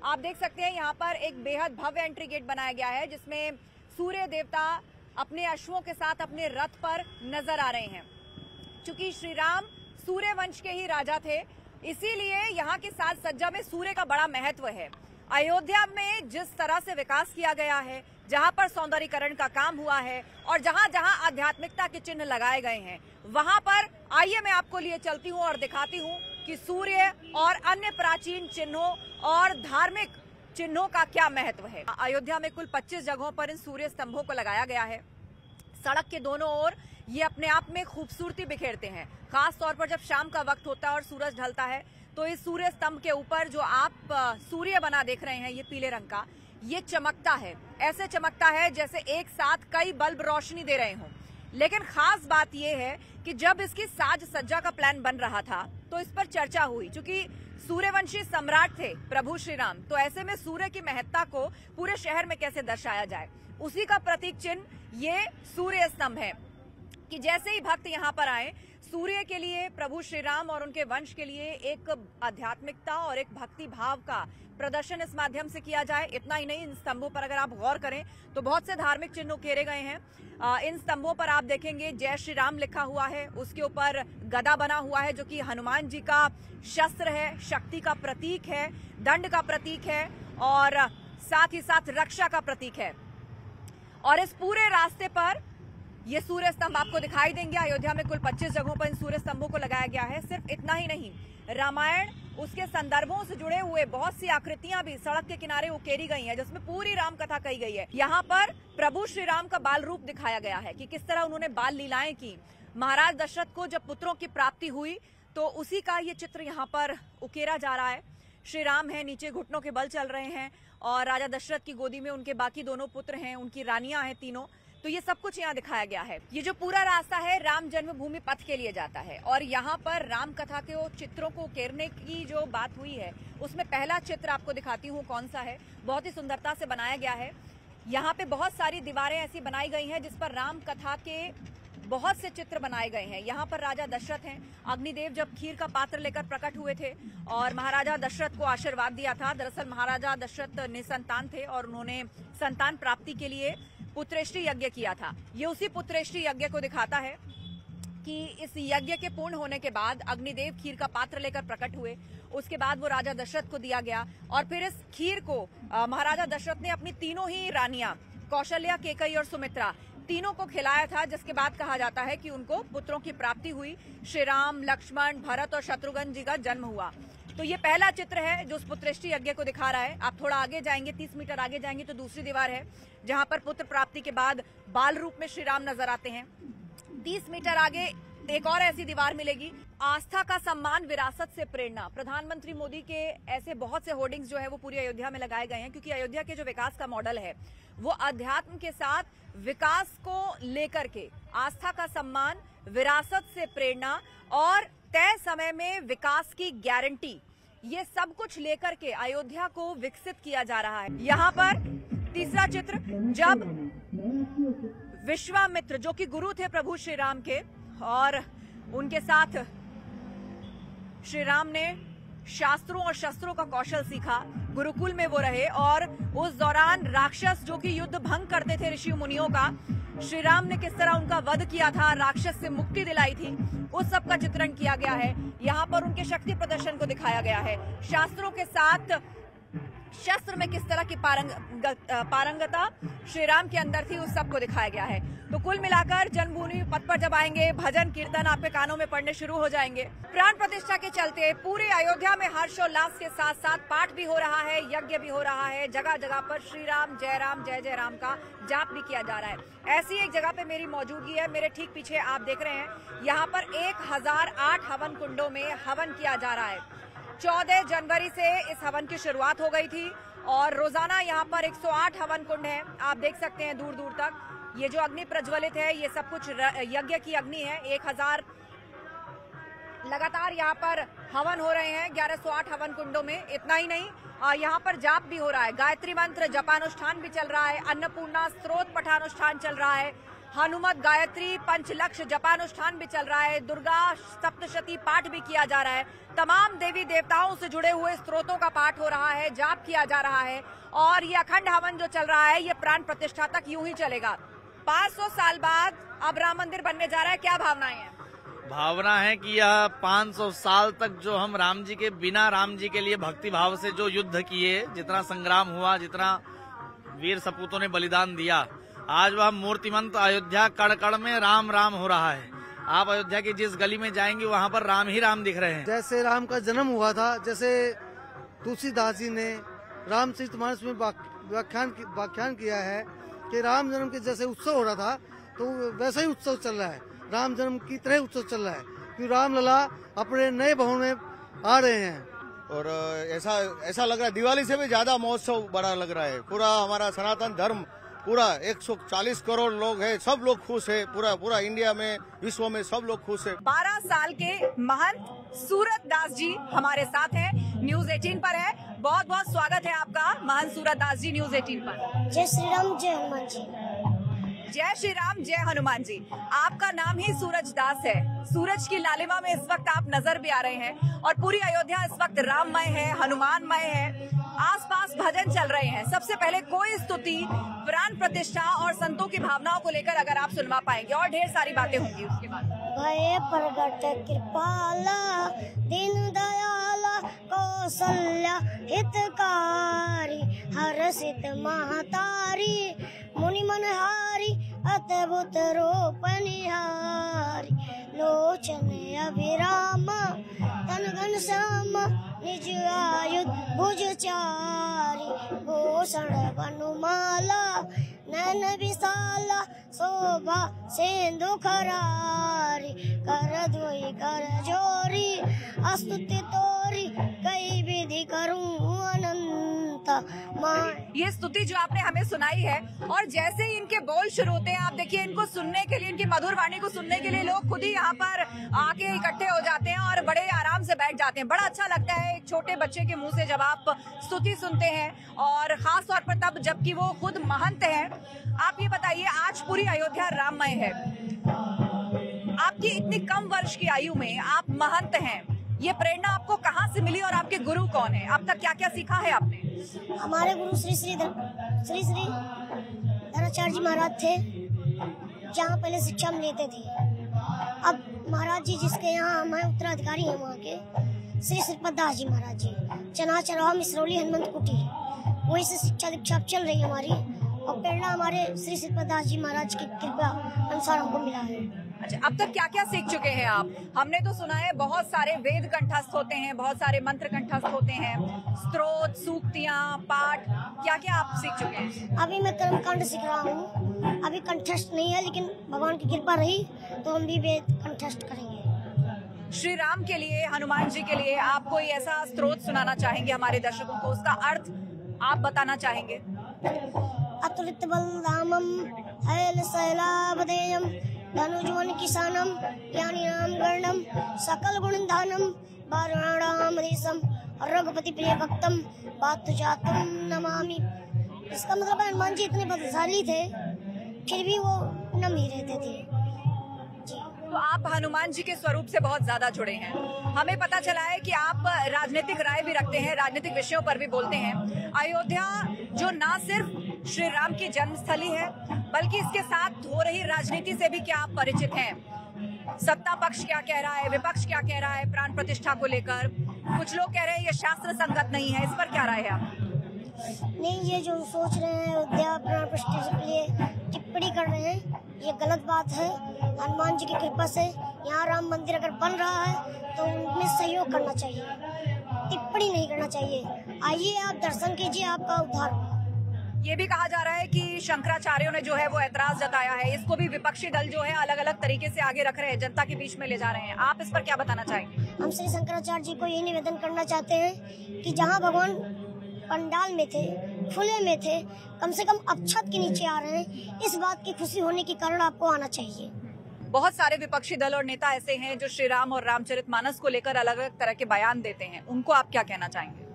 आप देख सकते हैं यहाँ पर एक बेहद भव्य एंट्री गेट बनाया गया है जिसमें सूर्य देवता अपने अश्वों के साथ अपने रथ पर नजर आ रहे हैं। चूंकि श्री राम सूर्य वंश के ही राजा थे, इसीलिए यहाँ की साज सज्जा में सूर्य का बड़ा महत्व है। अयोध्या में जिस तरह से विकास किया गया है, जहां पर सौंदर्यीकरण का काम हुआ है और जहां जहां आध्यात्मिकता के चिन्ह लगाए गए हैं, वहां पर आइए मैं आपको लिए चलती हूं और दिखाती हूं कि सूर्य और अन्य प्राचीन चिन्हों और धार्मिक चिन्हों का क्या महत्व है। अयोध्या में कुल 25 जगहों पर इन सूर्य स्तंभों को लगाया गया है। सड़क के दोनों ओर ये अपने आप में खूबसूरती बिखेरते हैं। खास तौर पर जब शाम का वक्त होता है और सूरज ढलता है तो इस सूर्य स्तंभ के ऊपर जो आप सूर्य बना देख रहे हैं, ये पीले रंग का, ये चमकता है। ऐसे चमकता है जैसे एक साथ कई बल्ब रोशनी दे रहे हों। लेकिन खास बात यह है कि जब इसकी साज सज्जा का प्लान बन रहा था तो इस पर चर्चा हुई। चूंकि सूर्यवंशी सम्राट थे प्रभु श्री राम, तो ऐसे में सूर्य की महत्ता को पूरे शहर में कैसे दर्शाया जाए, उसी का प्रतीक चिन्ह ये सूर्य स्तंभ है कि जैसे ही भक्त यहाँ पर आए, सूर्य के लिए, प्रभु श्री राम और उनके वंश के लिए एक आध्यात्मिकता और एक भक्ति भाव का प्रदर्शन इस माध्यम से किया जाए। इतना ही नहीं, इन स्तंभों पर अगर आप गौर करें तो बहुत से धार्मिक चिन्ह उकेरे गए हैं। इन स्तंभों पर आप देखेंगे जय श्री राम लिखा हुआ है, उसके ऊपर गदा बना हुआ है जो कि हनुमान जी का शस्त्र है, शक्ति का प्रतीक है, दंड का प्रतीक है और साथ ही साथ रक्षा का प्रतीक है। और इस पूरे रास्ते पर ये सूर्य स्तंभ आपको दिखाई देंगे। अयोध्या में कुल 25 जगहों पर इन सूर्य स्तंभों को लगाया गया है। सिर्फ इतना ही नहीं, रामायण, उसके संदर्भों से जुड़े हुए बहुत सी आकृतियां भी सड़क के किनारे उकेरी गई हैं, जिसमें पूरी राम कथा कही गई है। यहाँ पर प्रभु श्री राम का बाल रूप दिखाया गया है कि किस तरह उन्होंने बाल लीलाएं की। महाराज दशरथ को जब पुत्रों की प्राप्ति हुई तो उसी का ये चित्र यहाँ पर उकेरा जा रहा है। श्री राम है, नीचे घुटनों के बल चल रहे हैं और राजा दशरथ की गोदी में उनके बाकी दोनों पुत्र हैं, उनकी रानियां हैं तीनों। तो ये सब कुछ यहाँ दिखाया गया है। ये जो पूरा रास्ता है राम जन्मभूमि पथ के लिए जाता है और यहाँ पर राम कथा के चित्रों को उकेरने की जो बात हुई है, उसमें पहला चित्र आपको दिखाती हूँ कौन सा है। बहुत ही सुंदरता से बनाया गया है। यहाँ पे बहुत सारी दीवारें ऐसी बनाई गई हैं जिस पर राम कथा के बहुत से चित्र बनाए गए हैं। यहाँ पर राजा दशरथ हैं। अग्निदेव जब खीर का पात्र लेकर प्रकट हुए थे और महाराजा दशरथ को आशीर्वाद दिया था। दरअसल महाराजा दशरथ निसंतान थे और उन्होंने संतान प्राप्ति के लिए पुत्रेष्टि यज्ञ किया था। ये उसी पुत्रेष्टि यज्ञ को दिखाता है कि इस यज्ञ के पूर्ण होने के बाद अग्निदेव खीर का पात्र लेकर प्रकट हुए। उसके बाद वो राजा दशरथ को दिया गया और फिर इस खीर को महाराजा दशरथ ने अपनी तीनों ही रानियां, कौशल्या, केकई और सुमित्रा, तीनों को खिलाया था, जिसके बाद कहा जाता है कि उनको पुत्रों की प्राप्ति हुई। श्री राम, लक्ष्मण, भरत और शत्रुघ्न जी का जन्म हुआ। तो ये पहला चित्र है जो उस पुत्रेष्टि यज्ञ को दिखा रहा है। आप थोड़ा आगे जाएंगे, 30 मीटर आगे जाएंगे तो दूसरी दीवार है जहां पर पुत्र प्राप्ति के बाद बाल रूप में श्री राम नजर आते हैं। 30 मीटर आगे एक और ऐसी दीवार मिलेगी, आस्था का सम्मान, विरासत से प्रेरणा। प्रधानमंत्री मोदी के ऐसे बहुत से होर्डिंग्स जो है वो पूरी अयोध्या में लगाए गए हैं, क्योंकि अयोध्या के जो विकास का मॉडल है वो अध्यात्म के साथ विकास को लेकर के आस्था का सम्मान, विरासत से प्रेरणा और तय समय में विकास की गारंटी, ये सब कुछ लेकर के अयोध्या को विकसित किया जा रहा है। यहाँ पर तीसरा चित्र, जब विश्वामित्र जो कि गुरु थे प्रभु श्री राम के और उनके साथ श्री राम ने शास्त्रों और शस्त्रों का कौशल सीखा, गुरुकुल में वो रहे और उस दौरान राक्षस जो कि युद्ध भंग करते थे ऋषि मुनियों का, श्री राम ने किस तरह उनका वध किया था, राक्षस से मुक्ति दिलाई थी, उस सब का चित्रण किया गया है। यहाँ पर उनके शक्ति प्रदर्शन को दिखाया गया है। शास्त्रों के साथ शस्त्र में किस तरह की पारंगता श्री राम के अंदर थी, उस सब को दिखाया गया है। तो कुल मिलाकर जन्मभूमि पथ पर जब आएंगे, भजन कीर्तन आपके कानों में पड़ने शुरू हो जाएंगे। प्राण प्रतिष्ठा के चलते पूरे अयोध्या में हर्षोल्लास के साथ साथ पाठ भी हो रहा है, यज्ञ भी हो रहा है। जगह जगह पर श्री राम, जय जय राम का जाप भी किया जा रहा है। ऐसी एक जगह पे मेरी मौजूदगी है, मेरे ठीक पीछे आप देख रहे हैं। यहाँ पर 1008 हवन कुंडों में हवन किया जा रहा है। 14 जनवरी से इस हवन की शुरुआत हो गई थी और रोजाना यहाँ पर 108 हवन कुंड हैं। आप देख सकते हैं दूर दूर तक। ये जो अग्नि प्रज्वलित है ये सब कुछ यज्ञ की अग्नि है। 1000 लगातार यहाँ पर हवन हो रहे हैं 1108 हवन कुंडों में। इतना ही नहीं, यहाँ पर जाप भी हो रहा है, गायत्री मंत्र जपानुष्ठान भी चल रहा है, अन्नपूर्णा स्त्रोत पठानुष्ठान चल रहा है। हनुमत गायत्री पंचलक्ष जपानुष्ठान भी चल रहा है, दुर्गा सप्तशती पाठ भी किया जा रहा है, तमाम देवी देवताओं से जुड़े हुए स्त्रोतों का पाठ हो रहा है, जाप किया जा रहा है और ये अखंड हवन जो चल रहा है ये प्राण प्रतिष्ठा तक यूं ही चलेगा। 500 साल बाद अब राम मंदिर बनने जा रहा है, क्या भावनाएं हैं? भावना है कि यह 500 साल तक जो हम राम जी के बिना राम जी के लिए भक्ति भाव से जो युद्ध किए, जितना संग्राम हुआ, जितना वीर सपूतों ने बलिदान दिया, आज वह मूर्तिमंत अयोध्या कण कण में राम राम हो रहा है। आप अयोध्या की जिस गली में जाएंगे वहाँ पर राम ही राम दिख रहे हैं। जैसे राम का जन्म हुआ था, जैसे तुलसीदास जी ने रामचरितमानस में व्याख्यान किया है कि राम जन्म के जैसे उत्सव हो रहा था, तो वैसा ही उत्सव चल रहा है, राम जन्म की तरह उत्सव चल रहा है, क्योंकि राम लला अपने नए भवन में आ रहे हैं। और ऐसा लग रहा है दिवाली से भी ज्यादा महोत्सव बड़ा लग रहा है। पूरा हमारा सनातन धर्म पूरा 140 करोड़ लोग हैं, सब लोग खुश है, पूरा इंडिया में, विश्व में सब लोग खुश है। 12 साल के महंत सूरत दास जी हमारे साथ हैं, न्यूज 18 पर है। बहुत बहुत स्वागत है आपका महंत सूरत दास जी न्यूज 18 पर। जय श्री राम जय हनुमान जी। जय श्री राम जय हनुमान जी। आपका नाम ही सूरज दास है, सूरज की लालिमा में इस वक्त आप नजर भी आ रहे हैं और पूरी अयोध्या इस वक्त राममय है, हनुमानमय है, आसपास भजन चल रहे हैं। सबसे पहले कोई स्तुति प्राण प्रतिष्ठा और संतों की भावनाओं को लेकर अगर आप सुनवा पाएंगे, और ढेर सारी बातें होंगी उसके बाद। भय प्रगट कृपाला दीन दयाला कौशल्या हितकारी हर्षित महतारी मुनि मनहारी अद्भुत रूप निहारी लोचन अभिराम तन घन श्याम निज आयुध भुज चारी भूषण वनुमाला नैन विशाला शोभा सिंधु खरारी कर धोई कर जोरी स्तुति तोरी कई विधि करूं अनंत मां। ये स्तुति जो आपने हमें सुनाई है और जैसे ही इनके बोल शुरू होते हैं, आप देखिए इनको सुनने के लिए, इनकी मधुर वाणी को सुनने के लिए लोग खुद ही यहाँ पर आके इकट्ठे हो जाते हैं और बड़े आराम से बैठ जाते हैं। बड़ा अच्छा लगता है एक छोटे बच्चे के मुंह से जब आप स्तुति सुनते हैं, और खास तौर पर तब जबकि वो खुद महंत हैं। आप ये बताइए, आज पूरी अयोध्या राममय है, आपकी इतनी कम वर्ष की आयु में आप महंत हैं, ये प्रेरणा आपको कहाँ से मिली और आपके गुरु कौन है? अब तक क्या क्या सीखा है आपने? हमारे गुरु श्री श्री धनाचार्य जी महाराज थे, जहाँ पहले शिक्षा हम लेते थे। अब महाराज जी जिसके यहाँ हम उत्तराधिकारी हैं, वहाँ के श्री श्रीपद दास जी महाराज जी, चना चरौहा मिसरौली हनुमंत कुटी, वहीं से शिक्षा दीक्षा चल रही है हमारी, और प्रेरणा हमारे श्री श्रीपद दास जी महाराज की कृपा अनुसार हमको मिला है। अच्छा, अब तक क्या क्या सीख चुके हैं आप? हमने तो सुना है बहुत सारे वेद कंठस्थ होते हैं, बहुत सारे मंत्र कंठस्थ होते हैं, स्तोत्र, सूक्तियाँ, पाठ, क्या क्या आप सीख चुके हैं? अभी मैं कर्मकांड सीख रहा हूँ, अभी कंठस्थ नहीं है, लेकिन भगवान की कृपा रही तो हम भी वेद कंठस्थ करेंगे। श्री राम के लिए, हनुमान जी के लिए आप कोई ऐसा स्तोत्र सुनाना चाहेंगे हमारे दर्शकों को, उसका अर्थ आप बताना चाहेंगे? अतुलित बलरामम हैल शैलावदेयम धनुजवन किसानम ज्ञानी राम गणम सकल गुण धानम वाराणाम देशम रघुपति प्रिय भक्तम बातु जातम नमामि। इसका मतलब हनुमान जी इतने बलशाली थे, फिर भी वो नम ही रहते थे। तो आप हनुमान जी के स्वरूप से बहुत ज्यादा जुड़े हैं। हमें पता चला है कि आप राजनीतिक राय भी रखते हैं, राजनीतिक विषयों पर भी बोलते हैं। अयोध्या जो ना सिर्फ श्री राम की जन्मस्थली है, बल्कि इसके साथ हो रही राजनीति से भी क्या आप परिचित हैं? सत्ता पक्ष क्या कह रहा है, विपक्ष क्या कह रहा है प्राण प्रतिष्ठा को लेकर? कुछ लोग कह रहे हैं ये शास्त्र संगत नहीं है, इस पर क्या राय है आप? नहीं, ये जो सोच रहे हैं अयोध्या प्राण प्रतिष्ठा के लिए टिप्पणी कर रहे हैं, ये गलत बात है। हनुमान जी की कृपा से यहाँ राम मंदिर अगर बन रहा है तो उनमें सहयोग करना चाहिए, टिप्पणी नहीं करना चाहिए। आइए आप दर्शन कीजिए, आपका उद्धार होगा। ये भी कहा जा रहा है कि शंकराचार्यों ने जो है वो ऐतराज जताया है, इसको भी विपक्षी दल जो है अलग अलग तरीके से आगे रख रहे हैं, जनता के बीच में ले जा रहे हैं। आप इस पर क्या बताना चाहेंगे? हम श्री शंकराचार्य जी को यही निवेदन करना चाहते हैं कि जहाँ भगवान पंडाल में थे, खुले में थे, कम से कम अब छत के नीचे आ रहे हैं, इस बात की खुशी होने के कारण आपको आना चाहिए। बहुत सारे विपक्षी दल और नेता ऐसे हैं जो श्री राम और रामचरितमानस को लेकर अलग अलग तरह के बयान देते हैं, उनको आप क्या कहना चाहेंगे?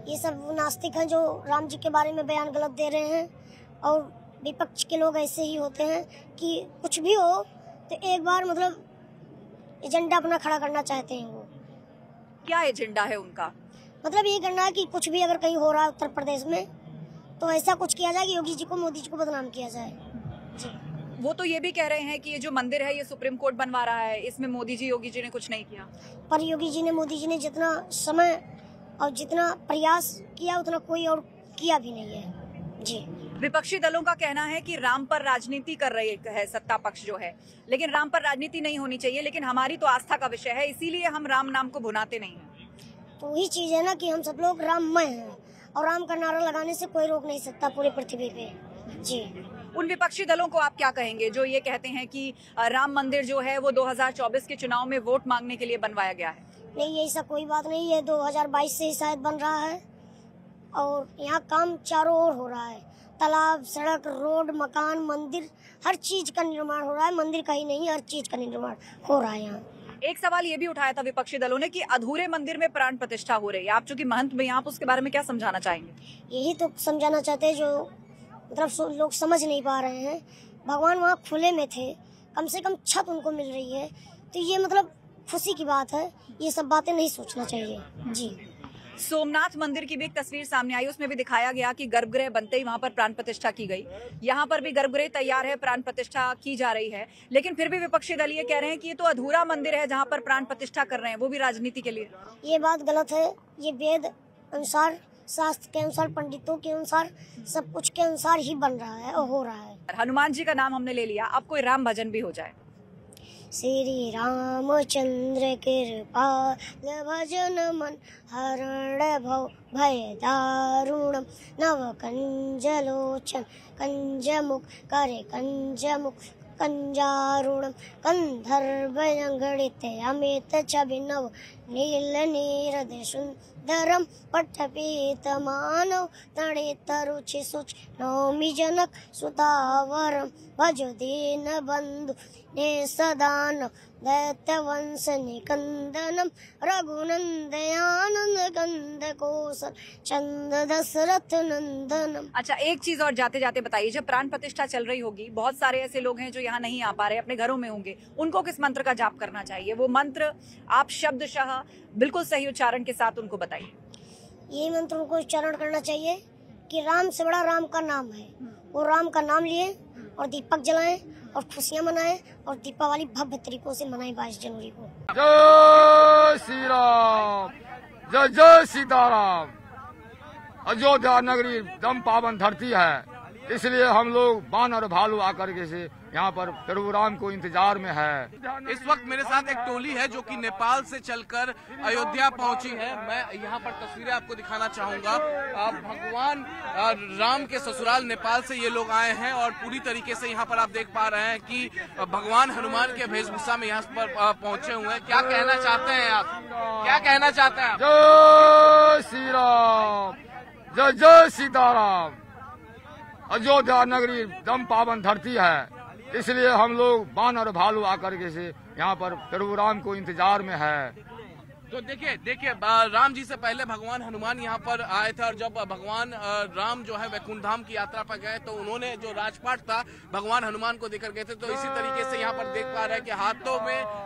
ये सब नास्तिक हैं जो राम जी के बारे में बयान गलत दे रहे हैं और विपक्ष के लोग ऐसे ही होते हैं कि कुछ भी हो तो एक बार मतलब एजेंडा अपना खड़ा करना चाहते हैं। वो क्या एजेंडा है उनका? मतलब ये करना है कि कुछ भी अगर कहीं हो रहा है उत्तर प्रदेश में तो ऐसा कुछ किया जाए कि योगी जी को, मोदी जी को बदनाम किया जाए जी। वो तो ये भी कह रहे हैं कि ये जो मंदिर है ये सुप्रीम कोर्ट बनवा रहा है, इसमें मोदी जी, योगी जी ने कुछ नहीं किया। पर योगी जी ने, मोदी जी ने जितना समय और जितना प्रयास किया उतना कोई और किया भी नहीं है जी। विपक्षी दलों का कहना है कि राम पर राजनीति कर रही है सत्ता पक्ष जो है, लेकिन राम पर राजनीति नहीं होनी चाहिए, लेकिन हमारी तो आस्था का विषय है, इसीलिए हम राम नाम को भुनाते नहीं हैं। तो वही चीज है ना कि हम सब लोग राममय हैं और राम का नारा लगाने से कोई रोक नहीं सकता पूरे पृथ्वी पे जी। उन विपक्षी दलों को आप क्या कहेंगे जो ये कहते हैं कि राम मंदिर जो है वो 2024 के चुनाव में वोट मांगने के लिए बनवाया गया है? नहीं, ऐसा कोई बात नहीं है। 2022 से ही शायद बन रहा है और यहाँ काम चारों ओर हो रहा है। तालाब, सड़क, रोड, मकान, मंदिर, हर चीज का निर्माण हो रहा है। मंदिर का ही नहीं, हर चीज का निर्माण हो रहा है यहाँ। एक सवाल ये भी उठाया था विपक्षी दलों ने कि अधूरे मंदिर में प्राण प्रतिष्ठा हो रही है। आप चूंकि महंत में, आप उसके बारे में क्या समझाना चाहेंगे? यही तो समझाना चाहते हैं जो मतलब लोग समझ नहीं पा रहे हैं। भगवान वहाँ खुले में थे, कम से कम छत उनको मिल रही है, तो ये मतलब खुशी की बात है। ये सब बातें नहीं सोचना चाहिए जी। सोमनाथ मंदिर की भी एक तस्वीर सामने आई, उसमें भी दिखाया गया कि गर्भगृह बनते ही वहां पर प्राण प्रतिष्ठा की गई। यहाँ पर भी गर्भगृह तैयार है, प्राण प्रतिष्ठा की जा रही है, लेकिन फिर भी विपक्षी दल ये कह रहे हैं कि ये तो अधूरा मंदिर है जहाँ पर प्राण प्रतिष्ठा कर रहे हैं, वो भी राजनीति के लिए। ये बात गलत है। ये वेद अनुसार, शास्त्र के अनुसार, पंडितों के अनुसार, सब कुछ के अनुसार ही बन रहा है और हो रहा है। हनुमान जी का नाम हमने ले लिया, अब कोई राम भजन भी हो जाए। श्री रामचंद्र कृपाल भजन मन हरण भव भय दारुणम नव कंजलोचन कंजमुख करे कंजमुख कंजारुणम कंधर्वगणित अमित छविनव नील नीरद सुंदरम पट्टपीत मानव तड़ित रुचि सुच नौमि जनक सुतावरम भजो दीन बंधु ने सदान दैत्य वंश निकंदनम रघुनंदयानंद कंद कौशल चंद दशरथ नंदनम। अच्छा, एक चीज और जाते जाते बताइए, जब प्राण प्रतिष्ठा चल रही होगी, बहुत सारे ऐसे लोग हैं जो यहाँ नहीं आ पा रहे, अपने घरों में होंगे, उनको किस मंत्र का जाप करना चाहिए? वो मंत्र आप शब्दशः बिल्कुल सही उच्चारण के साथ उनको बताइए। ये मंत्र उनको उच्चारण करना चाहिए कि राम से बड़ा राम का नाम है। वो राम का नाम लिए और दीपक जलाएं और खुशियां मनाएं और दीपावली भव्य तरीकों से मनाएं 22 जनवरी को। जय श्री राम, जय जय सीताराम। अयोध्या नगरी दम पावन धरती है, इसलिए हम लोग बाण और भालू आकर के से यहाँ पर प्रभु राम को इंतजार में है। इस वक्त मेरे साथ एक टोली है जो कि नेपाल से चलकर अयोध्या पहुंची है। मैं यहाँ पर तस्वीरें आपको दिखाना चाहूंगा। भगवान राम के ससुराल नेपाल से ये लोग आए हैं और पूरी तरीके से यहाँ पर आप देख पा रहे हैं कि भगवान हनुमान के वेशभूषा में यहाँ पर पहुंचे हुए हैं। क्या कहना चाहते हैं आप? क्या कहना चाहते हैं आप? जय श्री राम, जय जय सीताराम। अयोध्या नगरी दम पावन धरती है, इसलिए हम लोग बाण और भालू आकर के से यहाँ पर प्रभु राम को इंतजार में है। तो देखिए राम जी से पहले भगवान हनुमान यहाँ पर आए थे और जब भगवान राम जो है वैकुंठ धाम की यात्रा पर गए तो उन्होंने जो राजपाट था भगवान हनुमान को देकर गए थे। तो इसी तरीके से यहाँ पर देख पा रहे हैं कि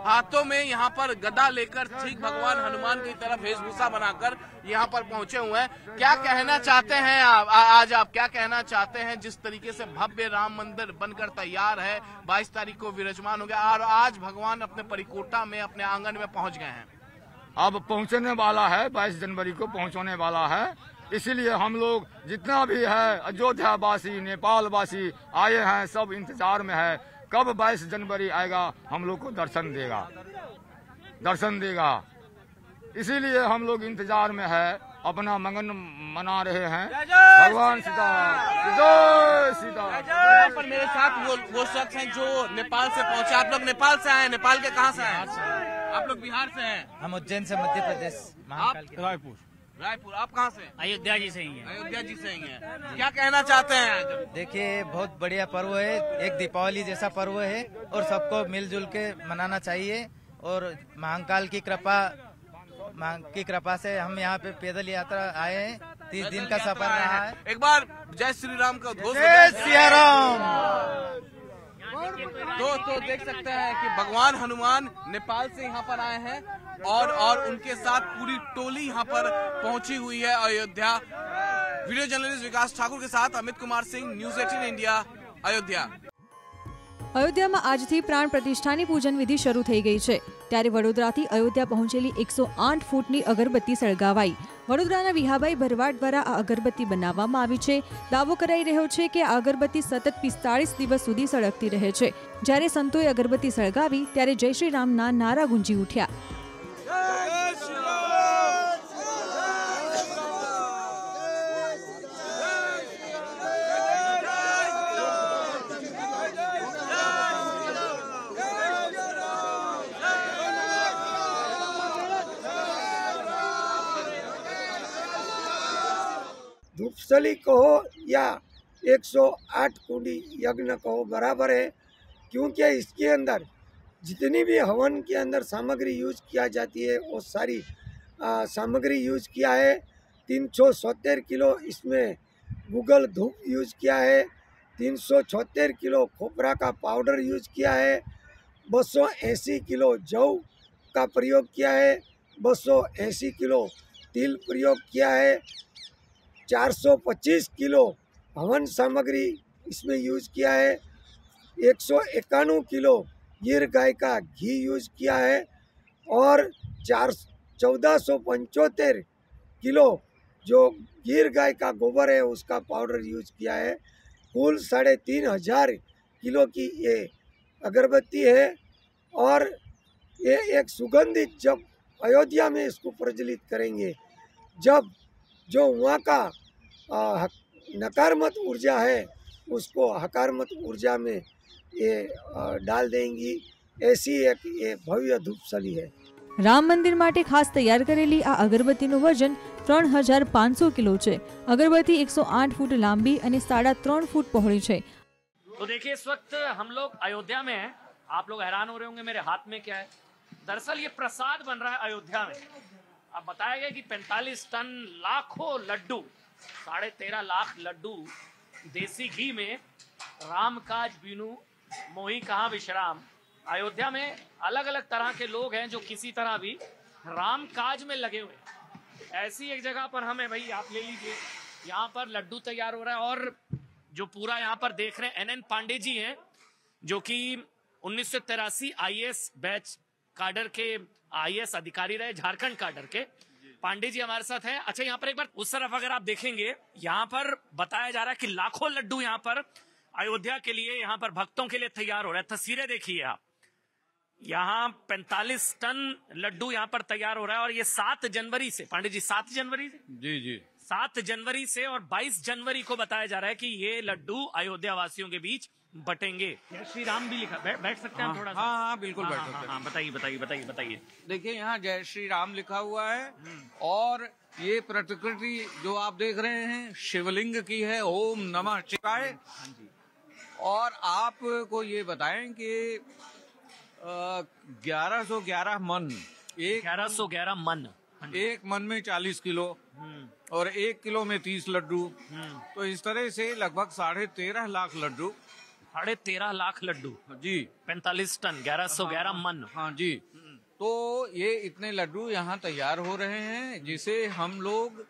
हाथों में यहाँ पर गदा लेकर ठीक भगवान हनुमान की तरफ वेशभूषा बनाकर यहाँ पर पहुंचे हुए हैं। क्या कहना चाहते हैं आज आप क्या कहना चाहते हैं? जिस तरीके से भव्य राम मंदिर बनकर तैयार है, 22 तारीख को विराजमान हो गया और आज भगवान अपने परिकोटा में, अपने आंगन में पहुंच गए हैं। अब पहुंचने वाला है, 22 जनवरी को पहुंचने वाला है। इसीलिए हम लोग जितना भी है अयोध्या वासी, नेपाल वासी आए हैं, सब इंतजार में है कब 22 जनवरी आएगा, हम लोग को दर्शन देगा। इसीलिए हम लोग इंतजार में है, अपना मगन मना रहे हैं। भगवान सीताराम, जय सीताराम। यहाँ पर मेरे साथ वो शख्स हैं जो नेपाल से पहुंचे। आप लोग नेपाल से आए? नेपाल के कहाँ से आए? आप लोग बिहार से हैं? हम उज्जैन से, मध्य प्रदेश। आप? रायपुर। आप कहाँ से? अयोध्या जी से ही हैं। अयोध्या जी से ही हैं। क्या कहना चाहते हैं? देखिए, बहुत बढ़िया पर्व है, एक दीपावली जैसा पर्व है और सबको मिलजुल के मनाना चाहिए। और महाकाल की कृपा से हम यहाँ पे पैदल यात्रा आए हैं 30 दिन का सफर रहा है। एक बार जय श्री राम का उद्घोष। जय सिया राम। तो देख सकते हैं कि भगवान हनुमान नेपाल से यहाँ पर आए हैं और उनके साथ पूरी टोली यहाँ पर पहुंची हुई है अयोध्या। वीडियो जर्नलिस्ट विकास ठाकुर के साथ अमित कुमार सिंह, न्यूज़ 18 इंडिया, अयोध्या। અયોધ્યામાં આજથી પ્રાણ પ્રતિષ્ઠાની પૂજન વિધિ શરૂ થઈ ગઈ છે। ત્યારે વડોદરાથી અયોધ્યા પહોંચેલી 108 ફૂટની અગરબત્તી સળગાવાઈ। વડોદરાના વિહાભાઈ ભરવાડ દ્વારા આ અગરબત્તી બનાવવામાં આવી છે। દાવો કરાઈ રહ્યો છે કે આ અગરબત્તી સતત 45 દિવસ સુધી સળગતી રહે છે। જ્યારે સંતોએ અગરબત્તી સળગાવી ત્યારે જય શ્રી રામના નારા ગુંજી ઉઠ્યા। धूपस्थली कहो या 108 कुंडी यज्ञ कहो बराबर है, क्योंकि इसके अंदर जितनी भी हवन के अंदर सामग्री यूज किया जाती है वो सारी सामग्री यूज किया है। 370 किलो इसमें गूगल धूप यूज किया है, 376 किलो खोपरा का पाउडर यूज किया है, 280 किलो जौ का प्रयोग किया है, 280 किलो तिल प्रयोग किया है, 425 किलो हवन सामग्री इसमें यूज किया है, 191 किलो गिर गाय का घी यूज किया है और 1475 किलो जो गिर गाय का गोबर है उसका पाउडर यूज किया है। कुल 3500 किलो की ये अगरबत्ती है और ये एक सुगंधित, जब अयोध्या में इसको प्रज्वलित करेंगे, जब जो वहाँ का नकारात्मक ऊर्जा है उसको हकारात्मक ऊर्जा में ये डाल देंगी। ऐसी एक ये भव्य धूपस्थली है। રામ મંદિર માટે ખાસ તૈયાર કરેલી આ અગરબત્તીનું વજન 3500 કિલો છે। અગરબત્તી 108 ફૂટ લાંબી અને 3.5 ફૂટ પહોળી છે। तो देखिए इस वक्त हम लोग अयोध्या में हैं। आप लोग हैरान हो रहे होंगे मेरे हाथ में क्या है। दरअसल ये प्रसाद बन रहा है अयोध्या में। अब बताया गया कि 45 टन लाखों लड्डू, 13.5 लाख लड्डू देसी घी में राम काज बीनू मोही कहाँ विश्राम। अयोध्या में अलग अलग तरह के लोग हैं जो किसी तरह भी राम काज में लगे हुए हैं। ऐसी एक जगह पर हमें, भाई आप ले लीजिए, यहाँ पर लड्डू तैयार हो रहा है और जो पूरा यहाँ पर देख रहे हैं NN पांडे जी हैं जो कि 1983 IAS बैच काडर के IAS अधिकारी रहे, झारखंड काडर के। पांडे जी हमारे साथ हैं। अच्छा, यहाँ पर एक बार उस तरफ अगर आप देखेंगे, यहाँ पर बताया जा रहा है कि लाखों लड्डू यहाँ पर अयोध्या के लिए, यहाँ पर भक्तों के लिए तैयार हो रहा है। तस्वीरें देखिए आप, यहाँ 45 टन लड्डू यहाँ पर तैयार हो रहा है और ये 7 जनवरी से, पांडे जी 7 जनवरी से, जी 7 जनवरी से और 22 जनवरी को बताया जा रहा है कि ये लड्डू अयोध्या वासियों के बीच बटेंगे। श्री राम भी लिखा, बैठ सकते हैं थोड़ा सा? हाँ बिल्कुल बैठ सकते हैं। बताइए। देखिए यहाँ जय श्री राम लिखा हुआ है और ये प्रतिकृति जो आप देख रहे हैं शिवलिंग की है, ओम नमः शिवाय। और आपको ये बताएं कि 1111 मन, 1111 मन, एक मन में 40 किलो और 1 किलो में 30 लड्डू, तो इस तरह से लगभग 13.5 लाख लड्डू। 13.5 लाख लड्डू जी, 45 टन, 1111 मन। हाँ जी, तो ये इतने लड्डू यहाँ तैयार हो रहे हैं जिसे हम लोग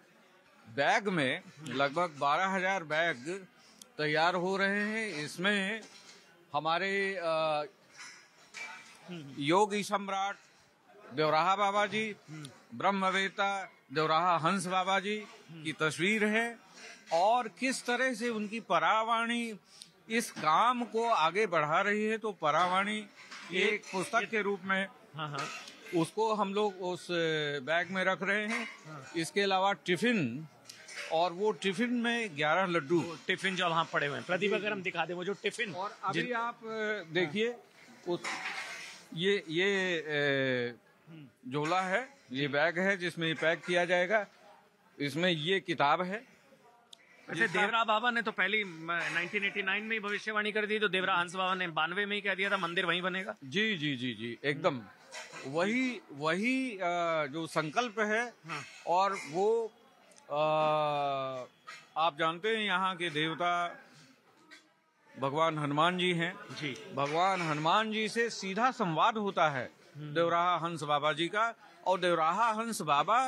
बैग में, लगभग 12,000 बैग तैयार हो रहे हैं। इसमें हमारे योगी सम्राट देवराहा बाबा जी, ब्रह्मवेता देवराहा हंस बाबा जी की तस्वीर है और किस तरह से उनकी परावाणी इस काम को आगे बढ़ा रही है। तो परावाणी एक पुस्तक के रूप में उसको हम लोग उस बैग में रख रहे हैं। इसके अलावा टिफिन, और वो टिफिन में 11 लड्डू, टिफिन जो वहाँ पड़े हुए हैं, प्रदीप अगर हम दिखा दें वो जो टिफिन, और अभी आप देखिए उस ये झोला है, ये बैग है जिसमें पैक किया जाएगा। इसमें ये किताब है। वैसे देवरा बाबा ने तो पहले 1989 में ही भविष्यवाणी कर दी, तो देवरा हंस बाबा ने 92 में ही कह दिया था मंदिर वहीं बनेगा। जी एकदम वही जो संकल्प है। और वो आप जानते हैं यहाँ के देवता भगवान हनुमान जी हैं जी। भगवान हनुमान जी से सीधा संवाद होता है देवराहा हंस बाबा जी का। और देवराहा हंस बाबा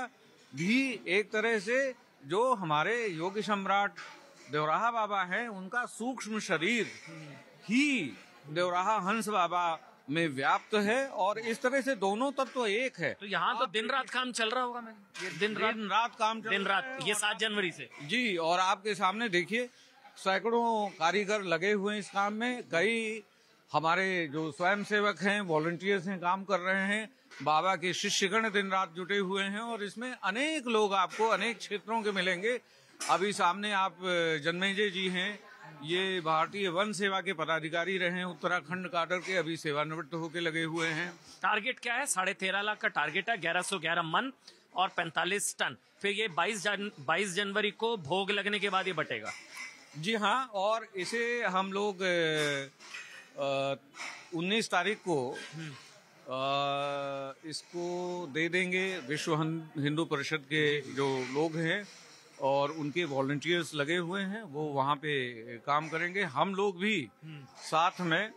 भी एक तरह से जो हमारे योगी सम्राट देवराहा बाबा हैं उनका सूक्ष्म शरीर ही देवराहा हंस बाबा में व्याप्त है। और इस तरह से दोनों तत्व तो एक है। तो यहाँ तो दिन रात काम चल रहा होगा। ये दिन रात काम दिन रात ये 7 जनवरी से जी। और आपके सामने देखिए सैकड़ों कारीगर लगे हुए हैं इस काम में। कई हमारे जो स्वयं सेवक हैं, वॉलंटियर्स हैं, काम कर रहे हैं। बाबा के शिष्यगण दिन रात जुटे हुए हैं और इसमें अनेक लोग आपको अनेक क्षेत्रों के मिलेंगे। अभी सामने आप जन्मेजय जी हैं, ये भारतीय वन सेवा के पदाधिकारी रहे हैं, उत्तराखंड काडर के, अभी सेवानिवृत्त होकर लगे हुए हैं। टारगेट क्या है? 13.5 लाख का टारगेट है, 1111 मन और 45 टन। फिर ये 22 जनवरी को भोग लगने के बाद ये बटेगा। जी हाँ। और इसे हम लोग 19 तारीख को इसको दे देंगे विश्व हिंदू परिषद के जो लोग हैं और उनके वॉलंटियर्स लगे हुए हैं, वो वहाँ पे काम करेंगे। हम लोग भी साथ में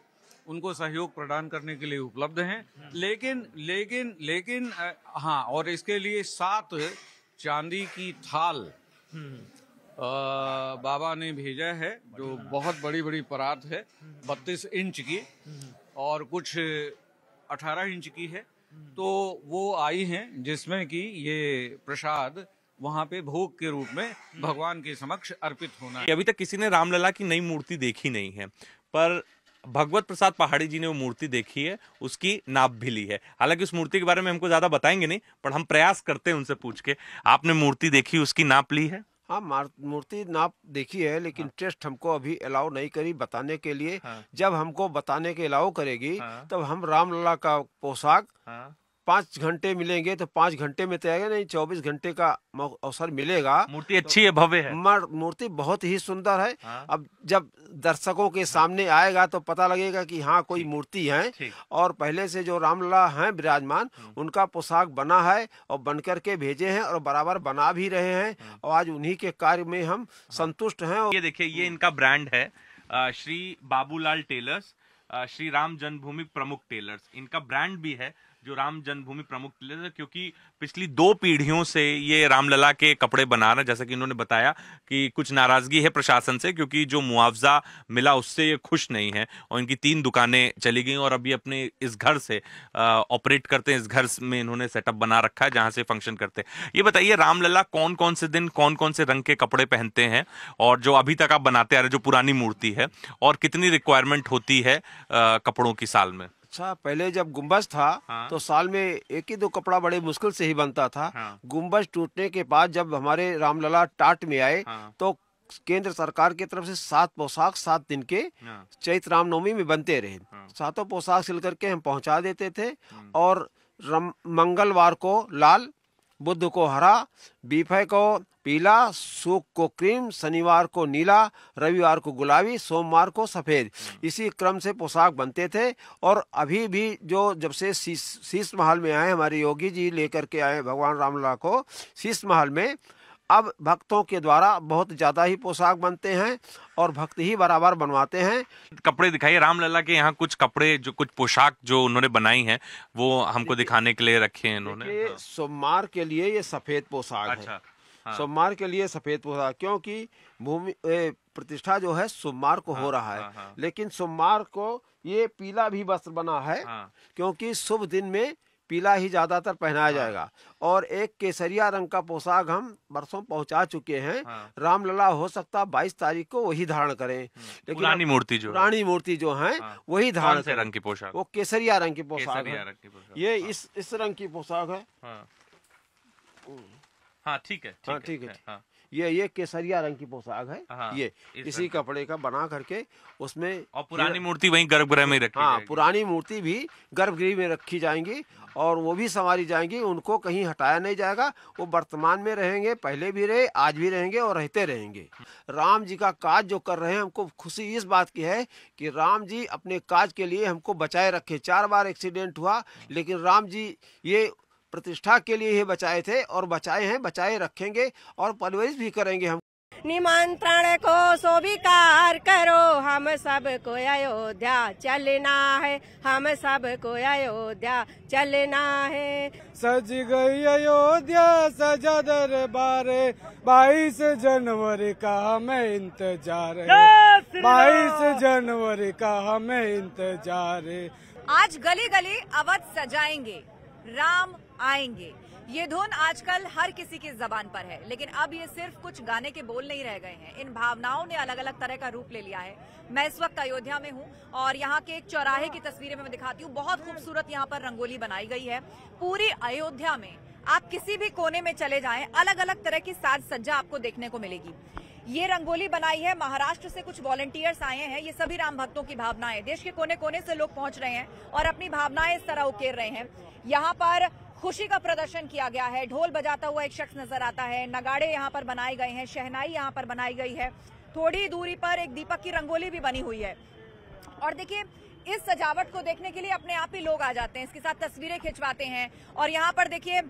उनको सहयोग प्रदान करने के लिए उपलब्ध हैं। लेकिन हाँ, और इसके लिए 7 चांदी की थाल बाबा ने भेजा है, जो बहुत बड़ी बड़ी परात है, 32 इंच की और कुछ 18 इंच की है। तो वो आई हैं जिसमें कि ये प्रसाद वहाँ पे भोग के रूप में भगवान के समक्ष अर्पित होना है। अभी तक किसी ने रामलला की नई मूर्ति देखी नहीं है, पर भगवत प्रसाद पहाड़ी जी ने वो मूर्ति देखी है, उसकी नाप भी ली है। हालांकि उस मूर्ति के बारे में हमको ज्यादा बताएंगे नहीं, पर हम प्रयास करते हैं उनसे पूछ के। आपने मूर्ति देखी, उसकी नाप ली है? हाँ, मूर्ति नाप देखी है, लेकिन टेस्ट हमको अभी अलाउ नहीं करी बताने के लिए। जब हमको बताने के अलाउ करेगी तब हम रामलला का पोशाक 5 घंटे मिलेंगे तो 5 घंटे में तैयार नहीं, 24 घंटे का अवसर मिलेगा। मूर्ति अच्छी है, भव्य है। मूर्ति बहुत ही सुंदर है। अब जब दर्शकों के सामने आएगा तो पता लगेगा कि हाँ कोई मूर्ति है। और पहले से जो रामलला हैं विराजमान, उनका पोशाक बना है और बनकर के भेजे हैं और बराबर बना भी रहे हैं। और आज उन्हीं के कार्य में हम संतुष्ट हैं। ये देखिए, ये इनका ब्रांड है, श्री बाबूलाल टेलर्स, श्री राम जन्मभूमि प्रमुख टेलर्स। इनका ब्रांड भी है जो राम जन्मभूमि प्रमुख टेलर्स है, क्योंकि पिछली 2 पीढ़ियों से ये रामलला के कपड़े बना रहे हैं। जैसा कि इन्होंने बताया कि कुछ नाराजगी है प्रशासन से, क्योंकि जो मुआवजा मिला उससे ये खुश नहीं है। और इनकी 3 दुकानें चली गई और अभी अपने इस घर से ऑपरेट करते हैं। इस घर में इन्होंने सेटअप बना रखा है जहां से फंक्शन करते हैं। ये बताइए, रामलला कौन कौन से दिन कौन कौन से रंग के कपड़े पहनते हैं, और जो अभी तक आप बनाते आ रहे, जो पुरानी मूर्ति है, और कितनी रिक्वायरमेंट होती है कपड़ों की साल में? अच्छा, पहले जब गुम्बज था तो साल में 1 ही 2 कपड़ा बड़े मुश्किल से ही बनता था। गुम्बज टूटने के बाद जब हमारे रामलला टाट में आए तो केंद्र सरकार की तरफ से 7 पोशाक 7 दिन के चैत्र रामनवमी में बनते रहे। 7 पोशाक सिल करके हम पहुंचा देते थे। और मंगलवार को लाल, बुध को हरा, बीफे को पीला, शुक्र को क्रीम, शनिवार को नीला, रविवार को गुलाबी, सोमवार को सफेद, इसी क्रम से पोशाक बनते थे। और अभी भी जो जब से शीश महल में आए, हमारे योगी जी लेकर के आए भगवान रामलला को शीश महल में, अब भक्तों के द्वारा बहुत ज्यादा ही पोशाक बनते हैं और भक्त ही बराबर बनवाते हैं। कपड़े दिखाइए रामलला के। यहाँ कुछ कपड़े, जो कुछ पोशाक जो उन्होंने बनाई है, वो हमको दिखाने के लिए रखे हैं इन्होंने। सोमवार के लिए ये सफेद पोशाक है। सोमवार के लिए सफेद पोशाक, क्योंकि भूमि प्रतिष्ठा जो है सोमवार को हो रहा है। लेकिन सोमवार को ये पीला भी वस्त्र बना है, क्योंकि शुभ दिन में पीला ही ज्यादातर पहनाया जाएगा। और एक केसरिया रंग का पोशाक हम बरसों पहुंचा चुके हैं। रामलला हो सकता 22 तारीख को वही धारण करें, लेकिन पुरानी मूर्ति जो है वही धारण करें। रंग की पोशाक, वो केसरिया रंग की पोशाक है। ये इस रंग की पोशाक है। हाँ, ठीक है, ठीक है। ये केसरिया रंग की पोशाक है। ये इसी कपड़े का बना करके उसमें, और पुरानी मूर्ति वहीं गर्भगृह में रखी जाएगी। पुरानी मूर्ति भी गर्भगृह में रखी जाएंगी और वो भी संवारी जाएंगी। उनको कहीं हटाया नहीं जाएगा। वो वर्तमान में रहेंगे, पहले भी रहे, आज भी रहेंगे और रहते रहेंगे। राम जी का काज जो कर रहे हैं, हमको खुशी इस बात की है कि राम जी अपने काज के लिए हमको बचाए रखे। 4 बार एक्सीडेंट हुआ, लेकिन राम जी ये प्रतिष्ठा के लिए ही बचाए थे और बचाए हैं, बचाए रखेंगे और परवरिश भी करेंगे हम। निमंत्रण को स्वीकार करो, हम सबको अयोध्या चलना है, हम सबको अयोध्या चलना है। सज गई अयोध्या सजा दरबार, 22 जनवरी का हमें इंतजार है, 22 जनवरी का हमें इंतजार है। आज गली गली अवध सजाएंगे, राम आएंगे, ये धुन आजकल हर किसी की जबान पर है। लेकिन अब ये सिर्फ कुछ गाने के बोल नहीं रह गए हैं, इन भावनाओं ने अलग अलग तरह का रूप ले लिया है। मैं इस वक्त अयोध्या में हूँ और यहाँ के एक चौराहे की तस्वीरें मैं दिखाती हूँ। बहुत खूबसूरत यहाँ पर रंगोली बनाई गई है। पूरी अयोध्या में आप किसी भी कोने में चले जाएं, अलग अलग तरह की साज सज्जा आपको देखने को मिलेगी। ये रंगोली बनाई है, महाराष्ट्र से कुछ वॉलंटियर्स आए हैं। ये सभी राम भक्तों की भावनाएं, देश के कोने कोने से लोग पहुंच रहे हैं और अपनी भावनाएं इस तरह उकेर रहे हैं। यहाँ पर खुशी का प्रदर्शन किया गया है, ढोल बजाता हुआ एक शख्स नजर आता है, नगाड़े यहाँ पर बनाए गए हैं, शहनाई यहाँ पर बनाई गई है। थोड़ी दूरी पर एक दीपक की रंगोली भी बनी हुई है। और देखिए, इस सजावट को देखने के लिए अपने आप ही लोग आ जाते हैं, इसके साथ तस्वीरें खिंचवाते हैं। और यहाँ पर देखिए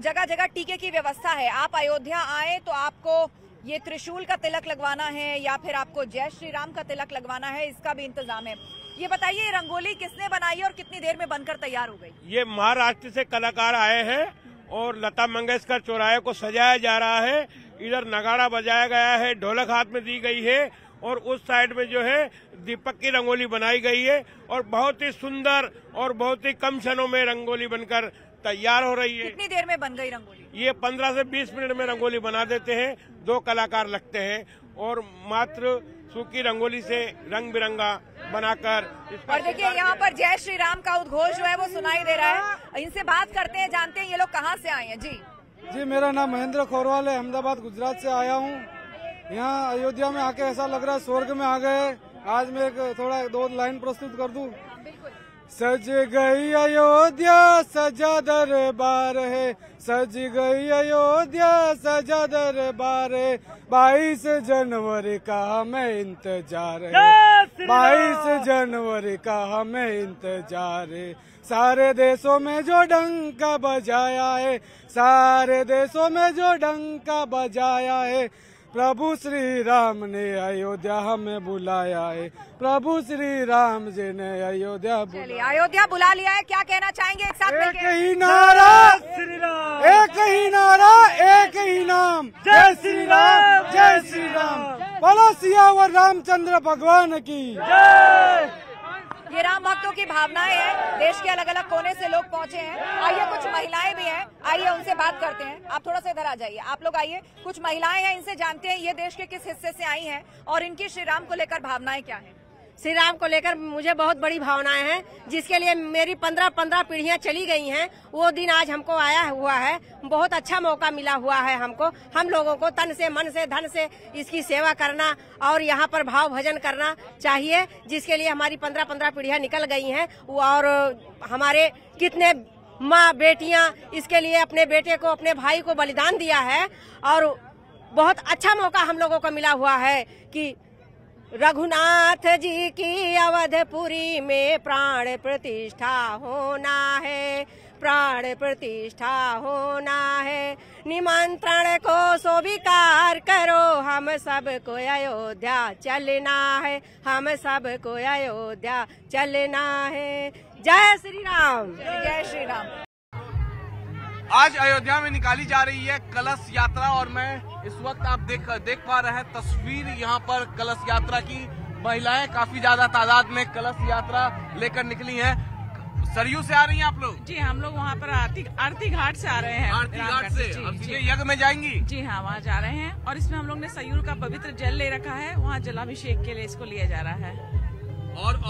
जगह जगह टीके की व्यवस्था है। आप अयोध्या आए तो आपको ये त्रिशूल का तिलक लगवाना है या फिर आपको जय श्री राम का तिलक लगवाना है, इसका भी इंतजाम है। ये बताइए, ये रंगोली किसने बनाई और कितनी देर में बनकर तैयार हो गई? ये महाराष्ट्र से कलाकार आए हैं और लता मंगेशकर चौराहे को सजाया जा रहा है। इधर नगाड़ा बजाया गया है, ढोलक हाथ में दी गई है और उस साइड में जो है दीपक की रंगोली बनाई गई है और बहुत ही सुंदर और बहुत ही कम क्षणों में रंगोली बनकर तैयार हो रही है। कितनी देर में बन गई रंगोली? ये 15 से 20 मिनट में रंगोली बना देते हैं। 2 कलाकार लगते हैं और मात्र सूखी रंगोली से रंग बिरंगा बनाकर। और देखिए, यहाँ पर जय श्री राम का उद्घोष जो है वो सुनाई दे रहा है। इनसे बात करते हैं, जानते हैं ये लोग कहाँ से आए हैं। जी, मेरा नाम महेंद्र खोरवाल है, अहमदाबाद गुजरात से आया हूँ। यहाँ अयोध्या में आके ऐसा लग रहा है स्वर्ग में आ गए। आज मैं थोड़ा 2 लाइन प्रस्तुत कर दूं। सज गई अयोध्या सजा दरबार है, सज गई अयोध्या सजा दरबार है, 22 जनवरी का हमें इंतजार है, 22 जनवरी का हमें इंतजार है। सारे देशों में जो डंका बजाया है, सारे देशों में जो डंका बजाया है, प्रभु श्री राम ने अयोध्या हमें बुलाया है, प्रभु श्री राम जी ने अयोध्या अयोध्या बुला लिया है। क्या कहना चाहेंगे एक साथ मिलकर? एक ही नारा श्री राम, एक ही नारा, एक ही नाम, जय श्री राम, जय श्री राम। बोलो सियावर रामचंद्र भगवान की जय। ये राम भक्तों की भावनाएं हैं। देश के अलग अलग कोने से लोग पहुंचे हैं। आइए, कुछ महिलाएं भी हैं, आइए उनसे बात करते हैं। आप थोड़ा सा इधर आ जाइए, आप लोग आइए। कुछ महिलाएं हैं, इनसे जानते हैं ये देश के किस हिस्से से आई हैं और इनकी श्री राम को लेकर भावनाएं क्या हैं। श्री राम को लेकर मुझे बहुत बड़ी भावनाएं हैं, जिसके लिए मेरी 15 पीढ़ियां चली गई हैं। वो दिन आज हमको आया हुआ है। बहुत अच्छा मौका मिला हुआ है हमको, हम लोगों को तन से, मन से, धन से इसकी सेवा करना और यहाँ पर भाव भजन करना चाहिए, जिसके लिए हमारी 15 पीढ़ियां निकल गई हैं। और हमारे कितने माँ बेटियां इसके लिए अपने बेटे को, अपने भाई को बलिदान दिया है। और बहुत अच्छा मौका हम लोगों को मिला हुआ है कि रघुनाथ जी की अवधपुरी में प्राण प्रतिष्ठा होना है, प्राण प्रतिष्ठा होना है। निमंत्रण को स्वीकार करो, हम सबको अयोध्या चलना है, हम सबको अयोध्या चलना है। जय श्री राम, जय श्री राम। आज अयोध्या में निकाली जा रही है कलश यात्रा और मैं इस वक्त आप देख पा रहे हैं तस्वीर यहाँ पर कलश यात्रा की। महिलाएं काफी ज्यादा तादाद में कलश यात्रा लेकर निकली हैं। सरयू से आ रही हैं आप लोग? जी, हम लोग वहाँ पर आरती घाट से आ रहे हैं। आरती घाट से अब सीधे यज्ञ में जाएंगी? जी हाँ, वहाँ जा रहे हैं और इसमें हम लोग ने सयूर का पवित्र जल ले रखा है, वहाँ जलाभिषेक के लिए इसको लिया जा रहा है। और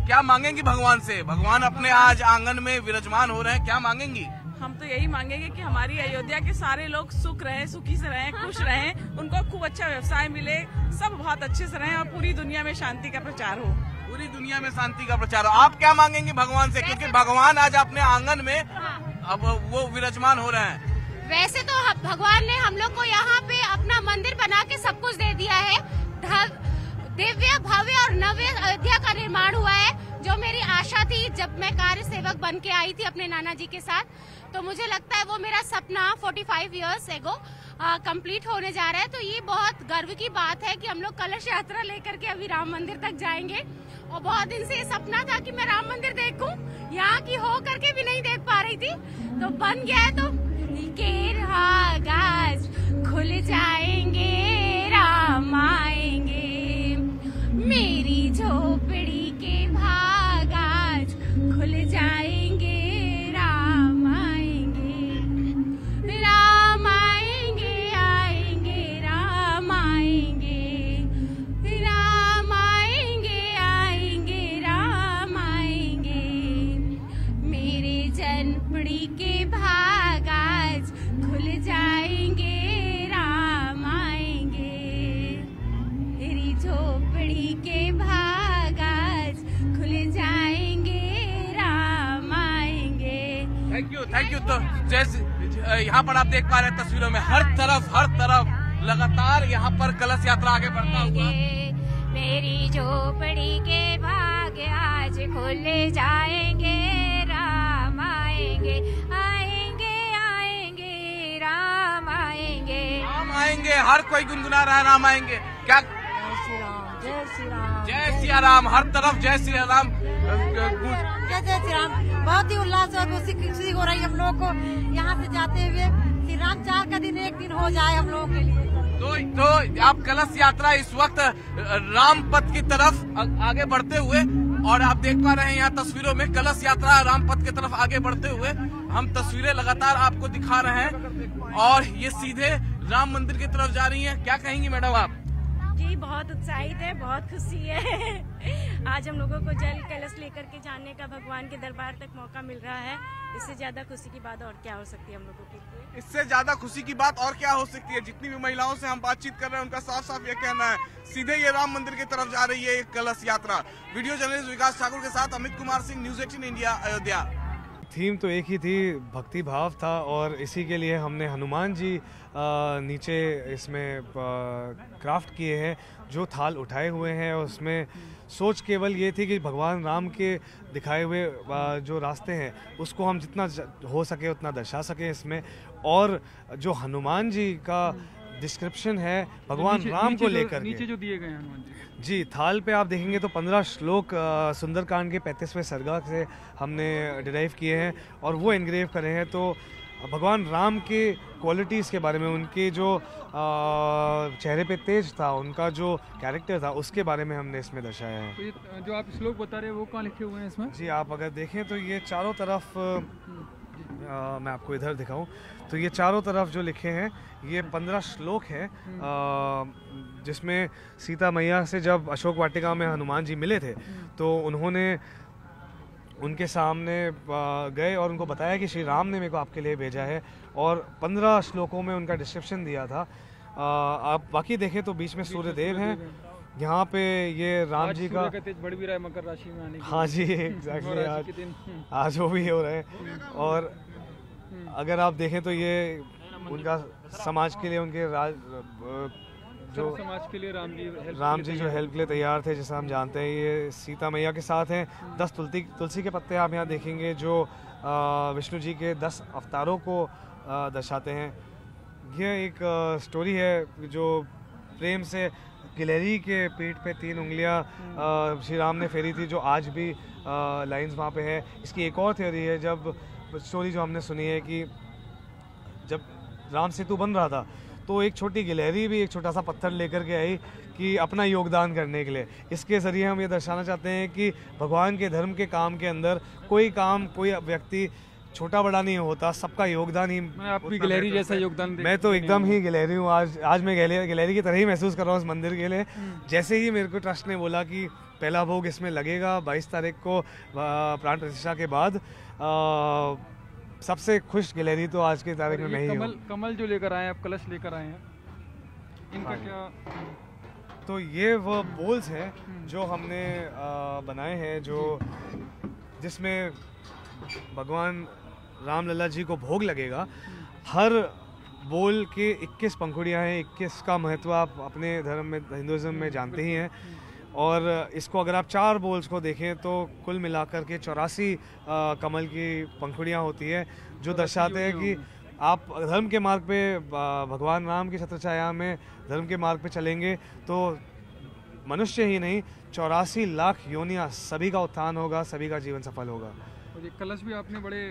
क्या मांगेंगी भगवान से? भगवान अपने आज आंगन में विराजमान हो रहे हैं, क्या मांगेंगी? हम तो यही मांगेंगे कि हमारी अयोध्या के सारे लोग सुख रहे, सुखी से रहें, खुश रहें, उनको खूब अच्छा व्यवसाय मिले, सब बहुत अच्छे से रहें और पूरी दुनिया में शांति का प्रचार हो। पूरी दुनिया में शांति का प्रचार हो। आप क्या मांगेंगे भगवान से? क्योंकि भगवान आज अपने आंगन में अब वो विराजमान हो रहे हैं। वैसे तो भगवान ने हम लोग को यहाँ पे अपना मंदिर बना के सब कुछ दे दिया है। दिव्य, भव्य और नव्य अयोध्या का निर्माण हुआ है। जो मेरी आशा थी जब मैं कार्य सेवक बन के आई थी अपने नाना जी के साथ, तो मुझे लगता है वो मेरा सपना 45 इयर्स एगो कंप्लीट होने जा रहा है। तो ये बहुत गर्व की बात है कि हम लोग कलश यात्रा लेकर के अभी राम मंदिर तक जाएंगे। और बहुत दिन से ये सपना था कि मैं राम मंदिर देखूं, यहाँ की हो करके भी नहीं देख पा रही थी, तो बन गया है। तो गाज खुल जाएंगे, राम आएंगे, मेरी झोपड़ी के भाग आज खुल जाएंगे, राम आएंगे, राम आएंगे, आएंगे, राम आएंगे, राम आएंगे, आएंगे, राम आएंगे, मेरे जनपड़ी के भाग आज खुल जाएंगे, राम आएंगे, मेरी झोपड़ी के भाग आज खुल जाएंगे, राम आएंगे। Thank you. तो जैसे यहाँ पर आप देख पा रहे हैं तस्वीरों में हर तरफ लगातार यहाँ पर कलश यात्रा आगे बढ़ता हुआ, मेरी झोपड़ी के भाग आज खुल जाएंगे, राम आएंगे, आएंगे, आएंगे, राम आएंगे, राम आएंगे। हर कोई गुनगुना रहा है राम आएंगे। क्या जय श्री राम, जय श्री राम, जय सिया राम, हर तरफ जय श्री राम, जय श्री राम। बहुत ही उल्लास और खुशी हो रही है हम लोग को यहाँ से जाते हुए। श्री राम 4 का दिन एक दिन हो जाए हम लोगों के लिए। तो आप कलश यात्रा इस वक्त राम पथ की तरफ आगे बढ़ते हुए, और आप देख पा रहे हैं यहाँ तस्वीरों में कलश यात्रा राम पथ की तरफ आगे बढ़ते हुए हम तस्वीरें लगातार आपको दिखा रहे हैं, और ये सीधे राम मंदिर की तरफ जा रही हैं। क्या कहेंगी मैडम आप? जी बहुत उत्साहित है, बहुत खुशी है। आज हम लोगों को जल कलश लेकर के जाने का भगवान के दरबार तक मौका मिल रहा है। इससे ज्यादा खुशी की बात और क्या हो सकती है हम लोगों के लिए? इससे ज्यादा खुशी की बात और क्या हो सकती है? जितनी भी महिलाओं से हम बातचीत कर रहे हैं उनका साफ साफ ये कहना है, सीधे ये राम मंदिर की तरफ जा रही है ये कलश यात्रा। वीडियो जर्नलिस्ट विकास ठाकुर के साथ Amit Kumar Singh, news 18 India, Ayodhya. Theme तो एक ही थी, भक्ति भाव था, और इसी के लिए हमने हनुमान जी नीचे इसमें क्राफ्ट किए हैं, जो थाल उठाए हुए हैं। और उसमें सोच केवल ये थी कि भगवान राम के दिखाए हुए जो रास्ते हैं उसको हम जितना हो सके उतना दर्शा सके इसमें। और जो हनुमान जी का डिस्क्रिप्शन है भगवान राम को लेकर नीचे जो दिए गए हैं हनुमान जी, थाल पे आप देखेंगे तो 15 श्लोक सुंदरकांड के 35वें सर्गा से हमने डिराइव किए हैं और वो एनग्रेव करे हैं। तो भगवान राम के क्वालिटीज़ के बारे में, उनके जो चेहरे पे तेज था, उनका जो कैरेक्टर था, उसके बारे में हमने इसमें दर्शाया है। तो ये जो आप श्लोक बता रहे हैं वो कहाँ लिखे हुए हैं इसमें? जी, आप अगर देखें तो ये चारों तरफ मैं आपको इधर दिखाऊं तो ये चारों तरफ जो लिखे हैं ये 15 श्लोक हैं, जिसमें सीता मैया से जब अशोक वाटिका में हनुमान जी मिले थे तो उन्होंने उनके सामने गए और उनको बताया कि श्री राम ने मेरे को आपके लिए भेजा है, और 15 श्लोकों में उनका डिस्क्रिप्शन दिया था। आप बाकी देखें तो बीच में सूर्यदेव हैं, यहाँ पे ये राम जी का तेज बढ़ भी रहा है मकर राशि में आने की। हाँ जी, एग्जैक्टली आज वो भी हो रहे हैं। और अगर आप देखें तो ये उनका समाज के लिए, उनके जो समाज के लिए राम जी जो हेल्प के लिए तैयार थे, जैसा हम जानते हैं ये सीता मैया के साथ हैं। 10 तुलसी के पत्ते आप यहाँ देखेंगे जो विष्णु जी के 10 अवतारों को दर्शाते हैं। यह एक स्टोरी है जो प्रेम से गिलहरी के पीठ पे 3 उंगलियां श्री राम ने फेरी थी, जो आज भी लाइंस वहाँ पे है। इसकी एक और थ्योरी है, जब स्टोरी जो हमने सुनी है कि जब राम सेतु बन रहा था तो एक छोटी गिलहरी भी एक छोटा सा पत्थर लेकर के आई कि अपना योगदान करने के लिए। इसके ज़रिए हम ये दर्शाना चाहते हैं कि भगवान के धर्म के काम के अंदर कोई काम, कोई व्यक्ति छोटा बड़ा नहीं होता, सबका योगदान ही। आप भी गिलहरी जैसा योगदान मैं तो एकदम ही गिलहरी हूँ। आज मैं गिलहरी की तरह ही महसूस कर रहा हूँ इस मंदिर के लिए। जैसे ही मेरे को ट्रस्ट ने बोला कि पहला भोग इसमें लगेगा 22 तारीख को प्राण प्रतिष्ठा के बाद, सबसे खुश गिलहरी तो आज की तारीख में मैं ही हूँ। कमल जो लेकर आए हैं आप, कलश लेकर आए हैं, इनका क्या? तो ये वो बोल्स हैं जो हमने बनाए हैं, जो जिसमें भगवान रामलला जी को भोग लगेगा। हर बोल के 21 पंखुड़ियाँ हैं। 21 का महत्व आप अपने धर्म में, हिंदुज़म में जानते ही हैं। और इसको अगर आप 4 बोल्स को देखें तो कुल मिलाकर के 84 कमल की पंखुड़ियाँ होती है, जो दर्शाते हैं कि आप धर्म के मार्ग पे, भगवान राम की छत्रछाया में धर्म के मार्ग पे चलेंगे तो मनुष्य ही नहीं 84 लाख योनियाँ सभी का उत्थान होगा, सभी का जीवन सफल होगा। और ये कलश भी आपने बड़े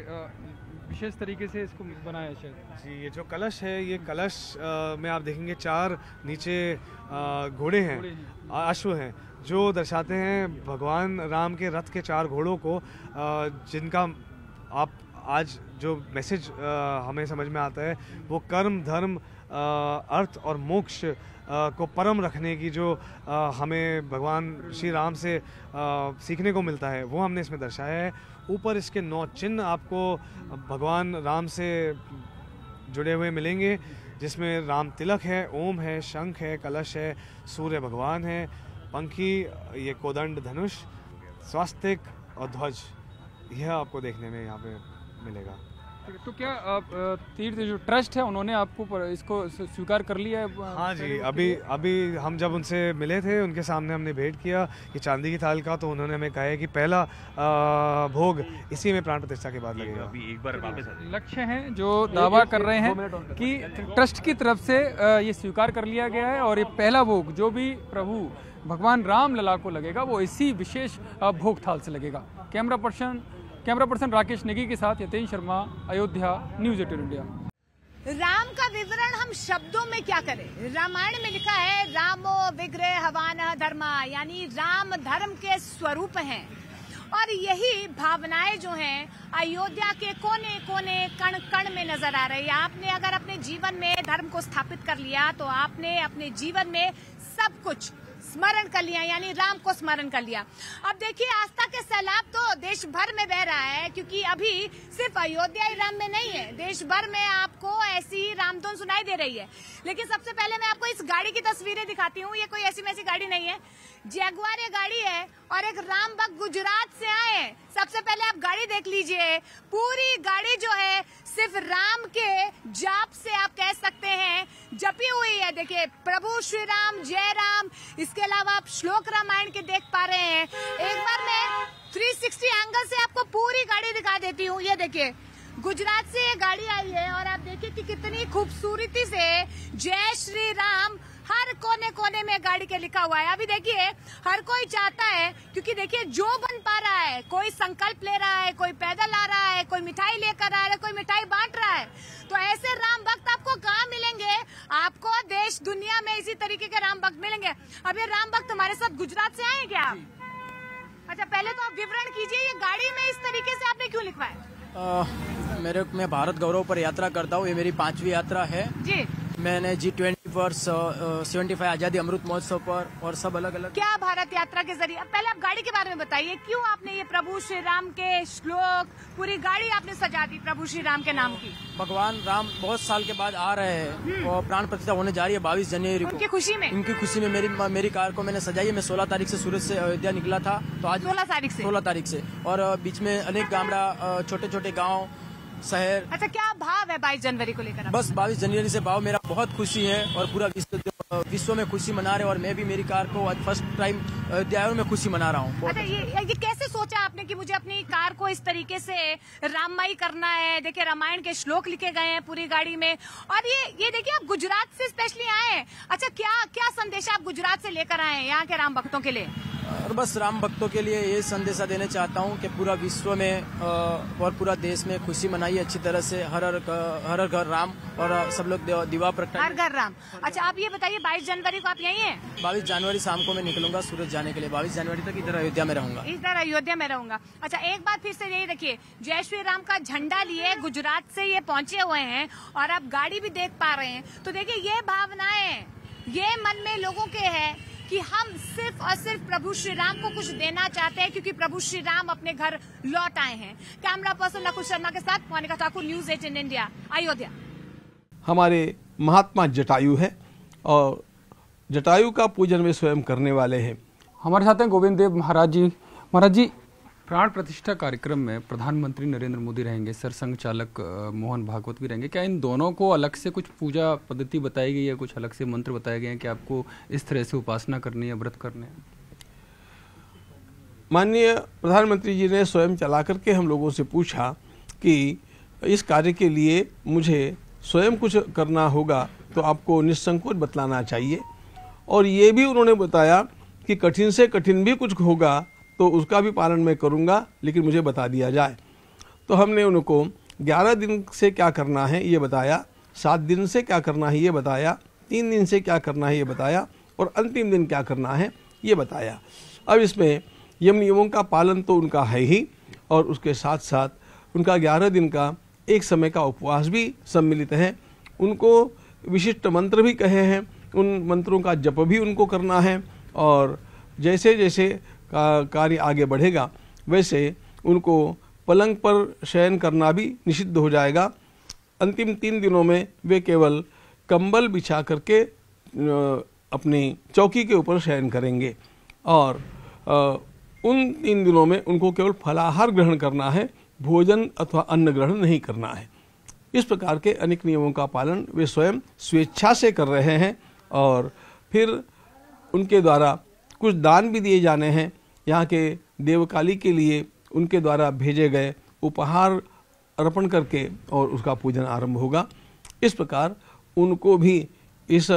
विशेष तरीके से इसको बनाया है शायद। जी, ये जो कलश है, ये कलश में आप देखेंगे 4 नीचे घोड़े हैं, अश्व हैं, जो दर्शाते हैं भगवान राम के रथ के 4 घोड़ों को, जिनका आप आज जो मैसेज हमें समझ में आता है वो कर्म, धर्म, अर्थ और मोक्ष को परम रखने की जो हमें भगवान श्री राम से सीखने को मिलता है, वो हमने इसमें दर्शाया है। ऊपर इसके 9 चिन्ह आपको भगवान राम से जुड़े हुए मिलेंगे, जिसमें राम तिलक है, ओम है, शंख है, कलश है, सूर्य भगवान है, पंखी, ये कोदंड धनुष, स्वास्तिक और ध्वज, यह आपको देखने में यहाँ पे मिलेगा। तो क्या तीर्थ जो ट्रस्ट है उन्होंने आपको इसको स्वीकार कर लिया है? हाँ जी, अभी हम जब उनसे मिले थे, उनके सामने हमने भेंट किया कि चांदी की थाल का, तो उन्होंने हमें कहा है कि पहला भोग इसी में प्राण प्रतिष्ठा के बाद लगेगा। अभी एक बार वापस लक्ष्य हैं जो दावा कर रहे हैं कि ट्रस्ट की तरफ से ये स्वीकार कर लिया गया है और ये पहला भोग जो भी प्रभु भगवान राम लला को लगेगा वो इसी विशेष भोग थाल से लगेगा। कैमरा पर्सन राकेश नेगी के साथ यतेन शर्मा, अयोध्या, न्यूज़ 18 इंडिया। राम का विवरण हम शब्दों में क्या करें? रामायण में लिखा है रामो विग्रह हवानः धर्मा, यानी राम धर्म के स्वरूप हैं। और यही भावनाएं जो हैं अयोध्या के कोने कोने, कण कण में नजर आ रही है। आपने अगर अपने जीवन में धर्म को स्थापित कर लिया तो आपने अपने जीवन में सब कुछ स्मरण कर लिया, यानी राम को स्मरण कर लिया। अब देखिए, आस्था के सैलाब तो देश भर में बह रहा है, क्योंकि अभी सिर्फ अयोध्या ही राम में नहीं है, देश भर में आपको ऐसी रामधुन सुनाई दे रही है। लेकिन सबसे पहले मैं आपको इस गाड़ी की तस्वीरें दिखाती हूँ। ये कोई ऐसी वैसी गाड़ी नहीं है, जैगुआर ये गाड़ी है और एक राम भक्त गुजरात से आए हैं। सबसे पहले आप गाड़ी देख लीजिए, पूरी गाड़ी जो है सिर्फ राम के जाप से आप कह सकते हैं जपी हुई है। देखिए, प्रभु श्री राम, जय राम, इसके अलावा आप श्लोक रामायण के देख पा रहे हैं। एक बार मैं 360 एंगल से आपको पूरी गाड़ी दिखा देती हूँ। ये देखिए, गुजरात से ये गाड़ी आई है और आप देखिए कि कितनी खूबसूरती से जय श्री राम हर कोने कोने में गाड़ी के लिखा हुआ है। अभी देखिए, हर कोई चाहता है, क्योंकि देखिए जो बन पा रहा है, कोई संकल्प ले रहा है, कोई पैदल आ रहा है, कोई मिठाई लेकर आ रहा है, कोई मिठाई बांट रहा है। तो ऐसे राम भक्त आपको कहाँ मिलेंगे? आपको देश दुनिया में इसी तरीके के राम भक्त मिलेंगे। अब ये राम भक्त हमारे साथ गुजरात से आए क्या? अच्छा, पहले तो आप विवरण कीजिए, ये गाड़ी में इस तरीके से आपने क्यों लिखवाया? मैं भारत गौरव पर यात्रा करता हूँ, ये मेरी 5वीं यात्रा है जी। मैंने G20 पर 75 आजादी अमृत महोत्सव पर और सब अलग अलग। क्या भारत यात्रा के जरिए, पहले आप गाड़ी के बारे में बताइए, क्यों आपने ये प्रभु श्री राम के श्लोक, पूरी गाड़ी आपने सजा दी प्रभु श्री राम के नाम की? भगवान राम बहुत साल के बाद आ रहे हैं और प्राण प्रतिष्ठा होने जा रही है 22 जनवरी को। उनकी खुशी में? उनकी खुशी में मेरी कार को मैंने सजाई है। मैं 16 तारीख से सूरत से अयोध्या निकला था, तो आज 16 तारीख से और बीच में अनेक गामड़ा, छोटे छोटे गाँव, शहर। अच्छा, क्या भाव है 22 जनवरी को लेकर? बस 22 जनवरी से भाव मेरा बहुत खुशी है और पूरा विश्व में खुशी मना रहे, और मैं भी मेरी कार को आज फर्स्ट टाइम अयोध्या में खुशी मना रहा हूँ। अच्छा, ये कैसे सोचा आपने कि मुझे अपनी कार को इस तरीके से राममयी करना है? देखिए, रामायण के श्लोक लिखे गए हैं पूरी गाड़ी में, और ये देखिए आप गुजरात से स्पेशली आए हैं। अच्छा, क्या संदेश आप गुजरात से लेकर आए हैं यहाँ के राम भक्तों के लिए? और बस राम भक्तों के लिए ये संदेशा देना चाहता हूँ कि पूरा विश्व में और पूरा देश में खुशी मनाइए अच्छी तरह से, हर घर राम, और सब लोग दीवा प्रगटाइए, हर घर राम। अच्छा, आप ये बताइए 22 जनवरी को आप यहीं हैं? 22 जनवरी शाम को मैं निकलूंगा सूरत जाने के लिए। 22 जनवरी तक इधर अयोध्या में रहूंगा। इधर अयोध्या में रहूंगा। अच्छा, एक बात फिर से यही रखिए, जय श्री राम का झंडा लिए गुजरात से ये पहुंचे हुए हैं और आप गाड़ी भी देख पा रहे हैं। तो देखिए, ये भावनाएं, ये मन में लोगों के है कि हम सिर्फ और सिर्फ प्रभु श्री राम को कुछ देना चाहते हैं, क्योंकि प्रभु श्री राम अपने घर लौट आए हैं। कैमरा पर्सन नकुल शर्मा के साथ मोनिका ठाकुर, न्यूज़ 18 इंडिया, अयोध्या। हमारे महात्मा जटायु है और जटायु का पूजन वे स्वयं करने वाले हैं। हमारे साथ हैं गोविंद देव महाराज जी। महाराज जी, प्राण प्रतिष्ठा कार्यक्रम में प्रधानमंत्री नरेंद्र मोदी रहेंगे, सरसंघ चालक मोहन भागवत भी रहेंगे। क्या इन दोनों को अलग से कुछ पूजा पद्धति बताई गई है, कुछ अलग से मंत्र बताए गए हैं कि आपको इस तरह से उपासना करनी है, व्रत करने हैं? माननीय प्रधानमंत्री जी ने स्वयं चला करके हम लोगों से पूछा कि इस कार्य के लिए मुझे स्वयं कुछ करना होगा तो आपको निसंकोच बतलाना चाहिए, और ये भी उन्होंने बताया कि कठिन से कठिन भी कुछ होगा तो उसका भी पालन मैं करूँगा, लेकिन मुझे बता दिया जाए। तो हमने उनको 11 दिन से क्या करना है ये बताया, 7 दिन से क्या करना है ये बताया, 3 दिन से क्या करना है ये बताया, और अंतिम दिन क्या करना है ये बताया। अब इसमें यम नियमों का पालन तो उनका है ही, और उसके साथ साथ उनका 11 दिन का एक समय का उपवास भी सम्मिलित है। उनको विशिष्ट मंत्र भी कहे हैं, उन मंत्रों का जप भी उनको करना है, और जैसे जैसे कार्य आगे बढ़ेगा वैसे उनको पलंग पर शयन करना भी निषिद्ध हो जाएगा। अंतिम 3 दिनों में वे केवल कंबल बिछा करके अपनी चौकी के ऊपर शयन करेंगे, और उन 3 दिनों में उनको केवल फलाहार ग्रहण करना है, भोजन अथवा अन्न ग्रहण नहीं करना है। इस प्रकार के अनेक नियमों का पालन वे स्वयं स्वेच्छा से कर रहे हैं, और फिर उनके द्वारा कुछ दान भी दिए जाने हैं। यहाँ के देवकाली के लिए उनके द्वारा भेजे गए उपहार अर्पण करके और उसका पूजन आरंभ होगा। इस प्रकार उनको भी इस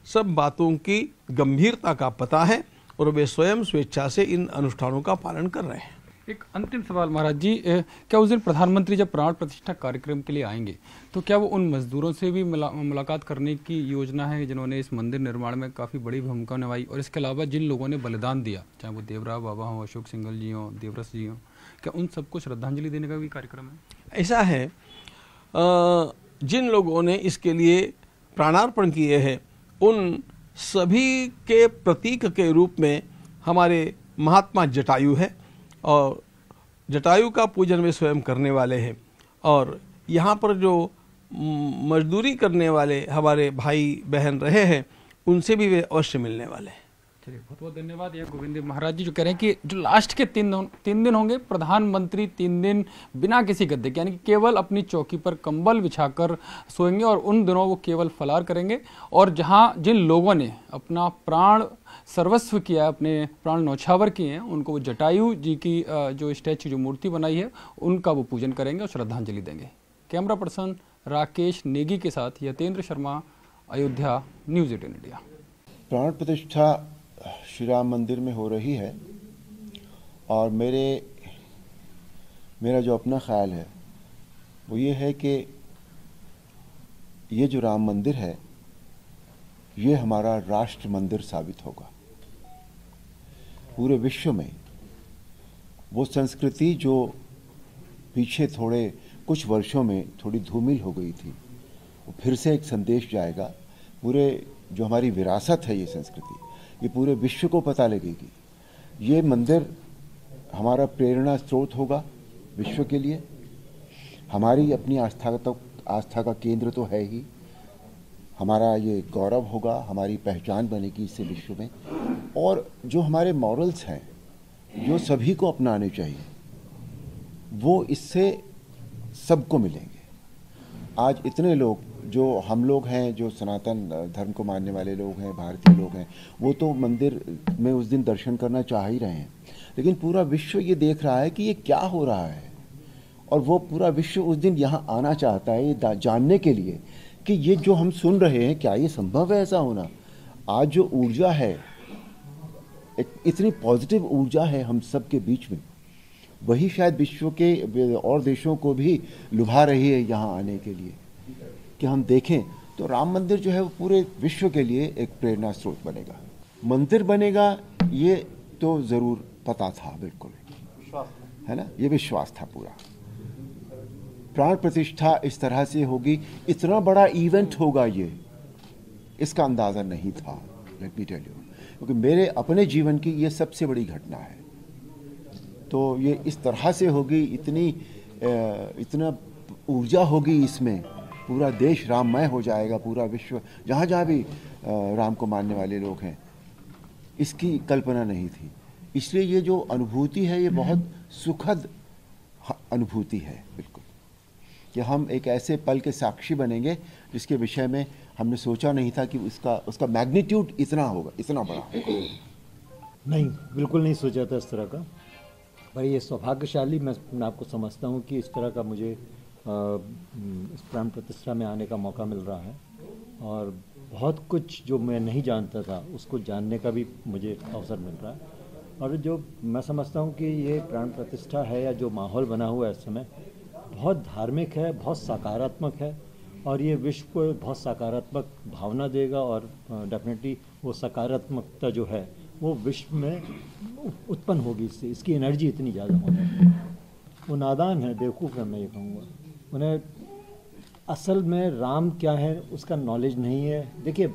सब बातों की गंभीरता का पता है, और वे स्वयं स्वेच्छा से इन अनुष्ठानों का पालन कर रहे हैं। एक अंतिम सवाल महाराज जी, क्या उस दिन प्रधानमंत्री जब प्राण प्रतिष्ठा कार्यक्रम के लिए आएंगे तो क्या वो उन मजदूरों से भी मुलाकात करने की योजना है जिन्होंने इस मंदिर निर्माण में काफ़ी बड़ी भूमिका निभाई, और इसके अलावा जिन लोगों ने बलिदान दिया, चाहे वो देवराव बाबा हों, अशोक सिंघल जी हों, देवरस जी हों, क्या उन सबको श्रद्धांजलि देने का भी कार्यक्रम है? ऐसा है, जिन लोगों ने इसके लिए प्राणार्पण किए हैं उन सभी के प्रतीक के रूप में हमारे महात्मा जटायु है, और जटायु का पूजन वे स्वयं करने वाले हैं, और यहाँ पर जो मजदूरी करने वाले हमारे भाई बहन रहे हैं उनसे भी वे अवश्य मिलने वाले हैं। चलिए, बहुत बहुत धन्यवाद। यह गोविंद महाराज जी जो कह रहे हैं कि जो लास्ट के 3 दिन होंगे, प्रधानमंत्री 3 दिन बिना किसी गद्दे के, यानी कि केवल अपनी चौकी पर कंबल बिछाकर सोएंगे, और उन दिनों वो केवल फलाहार करेंगे, और जहां जिन लोगों ने अपना प्राण सर्वस्व किया, अपने प्राण न्यौछावर किए हैं, उनको वो जटायु जी की जो स्टैच्यू, जो मूर्ति बनाई है, उनका वो पूजन करेंगे और श्रद्धांजलि देंगे। कैमरा पर्सन राकेश नेगी के साथ यतेंद्र शर्मा, अयोध्या, न्यूज़ 18 इंडिया। प्राण प्रतिष्ठा श्री राम मंदिर में हो रही है, और मेरा जो अपना ख्याल है वो ये है कि ये जो राम मंदिर है ये हमारा राष्ट्र मंदिर साबित होगा। पूरे विश्व में वो संस्कृति जो पीछे थोड़े कुछ वर्षों में थोड़ी धूमिल हो गई थी, वो फिर से एक संदेश जाएगा। पूरे जो हमारी विरासत है, ये संस्कृति, ये पूरे विश्व को पता लगेगी। ये मंदिर हमारा प्रेरणा स्रोत होगा विश्व के लिए। हमारी अपनी आस्था का केंद्र तो है ही, हमारा ये गौरव होगा, हमारी पहचान बनेगी इससे विश्व में। और जो हमारे मॉरल्स हैं जो सभी को अपनाने चाहिए, वो इससे सबको मिलेंगे। आज इतने लोग, जो हम लोग हैं, जो सनातन धर्म को मानने वाले लोग हैं, भारतीय लोग हैं, वो तो मंदिर में उस दिन दर्शन करना चाह ही रहे हैं, लेकिन पूरा विश्व ये देख रहा है कि ये क्या हो रहा है, और वो पूरा विश्व उस दिन यहाँ आना चाहता है ये जानने के लिए कि ये जो हम सुन रहे हैं, क्या ये संभव है ऐसा होना। आज जो ऊर्जा है, इतनी पॉजिटिव ऊर्जा है हम सब के बीच में, वही शायद विश्व के और देशों को भी लुभा रही है यहाँ आने के लिए कि हम देखें। तो राम मंदिर जो है वो पूरे विश्व के लिए एक प्रेरणा स्रोत बनेगा, मंदिर बनेगा, ये तो ज़रूर पता था, बिल्कुल है ना, ये विश्वास था पूरा। प्राण प्रतिष्ठा इस तरह से होगी, इतना बड़ा इवेंट होगा ये, इसका अंदाज़ा नहीं था, लेट मी टेल यू, क्योंकि मेरे अपने जीवन की ये सबसे बड़ी घटना है। तो ये इस तरह से होगी, इतना ऊर्जा होगी इसमें, पूरा देश राममय हो जाएगा, पूरा विश्व जहाँ जहाँ भी राम को मानने वाले लोग हैं, इसकी कल्पना नहीं थी। इसलिए ये जो अनुभूति है ये बहुत सुखद अनुभूति है, बिल्कुल, कि हम एक ऐसे पल के साक्षी बनेंगे जिसके विषय में हमने सोचा नहीं था कि उसका मैग्नीट्यूड इतना होगा, इतना बड़ा। नहीं, बिल्कुल नहीं सोचा था इस तरह का। पर ये सौभाग्यशाली मैं अपने आपको समझता हूँ कि इस तरह का मुझे इस प्राण प्रतिष्ठा में आने का मौका मिल रहा है, और बहुत कुछ जो मैं नहीं जानता था उसको जानने का भी मुझे अवसर मिल रहा है। और जो मैं समझता हूँ कि ये प्राण प्रतिष्ठा है या जो माहौल बना हुआ है इस समय, बहुत धार्मिक है, बहुत सकारात्मक है, और ये विश्व को बहुत सकारात्मक भावना देगा, और डेफिनेटली वो सकारात्मकता जो है वो विश्व में उत्पन्न होगी इससे, इसकी एनर्जी इतनी ज़्यादा होगी। वो नादान है, बेवकूफ़ है, मैं ये कहूँगा। उन्हें असल में राम क्या है उसका नॉलेज नहीं है। देखिए,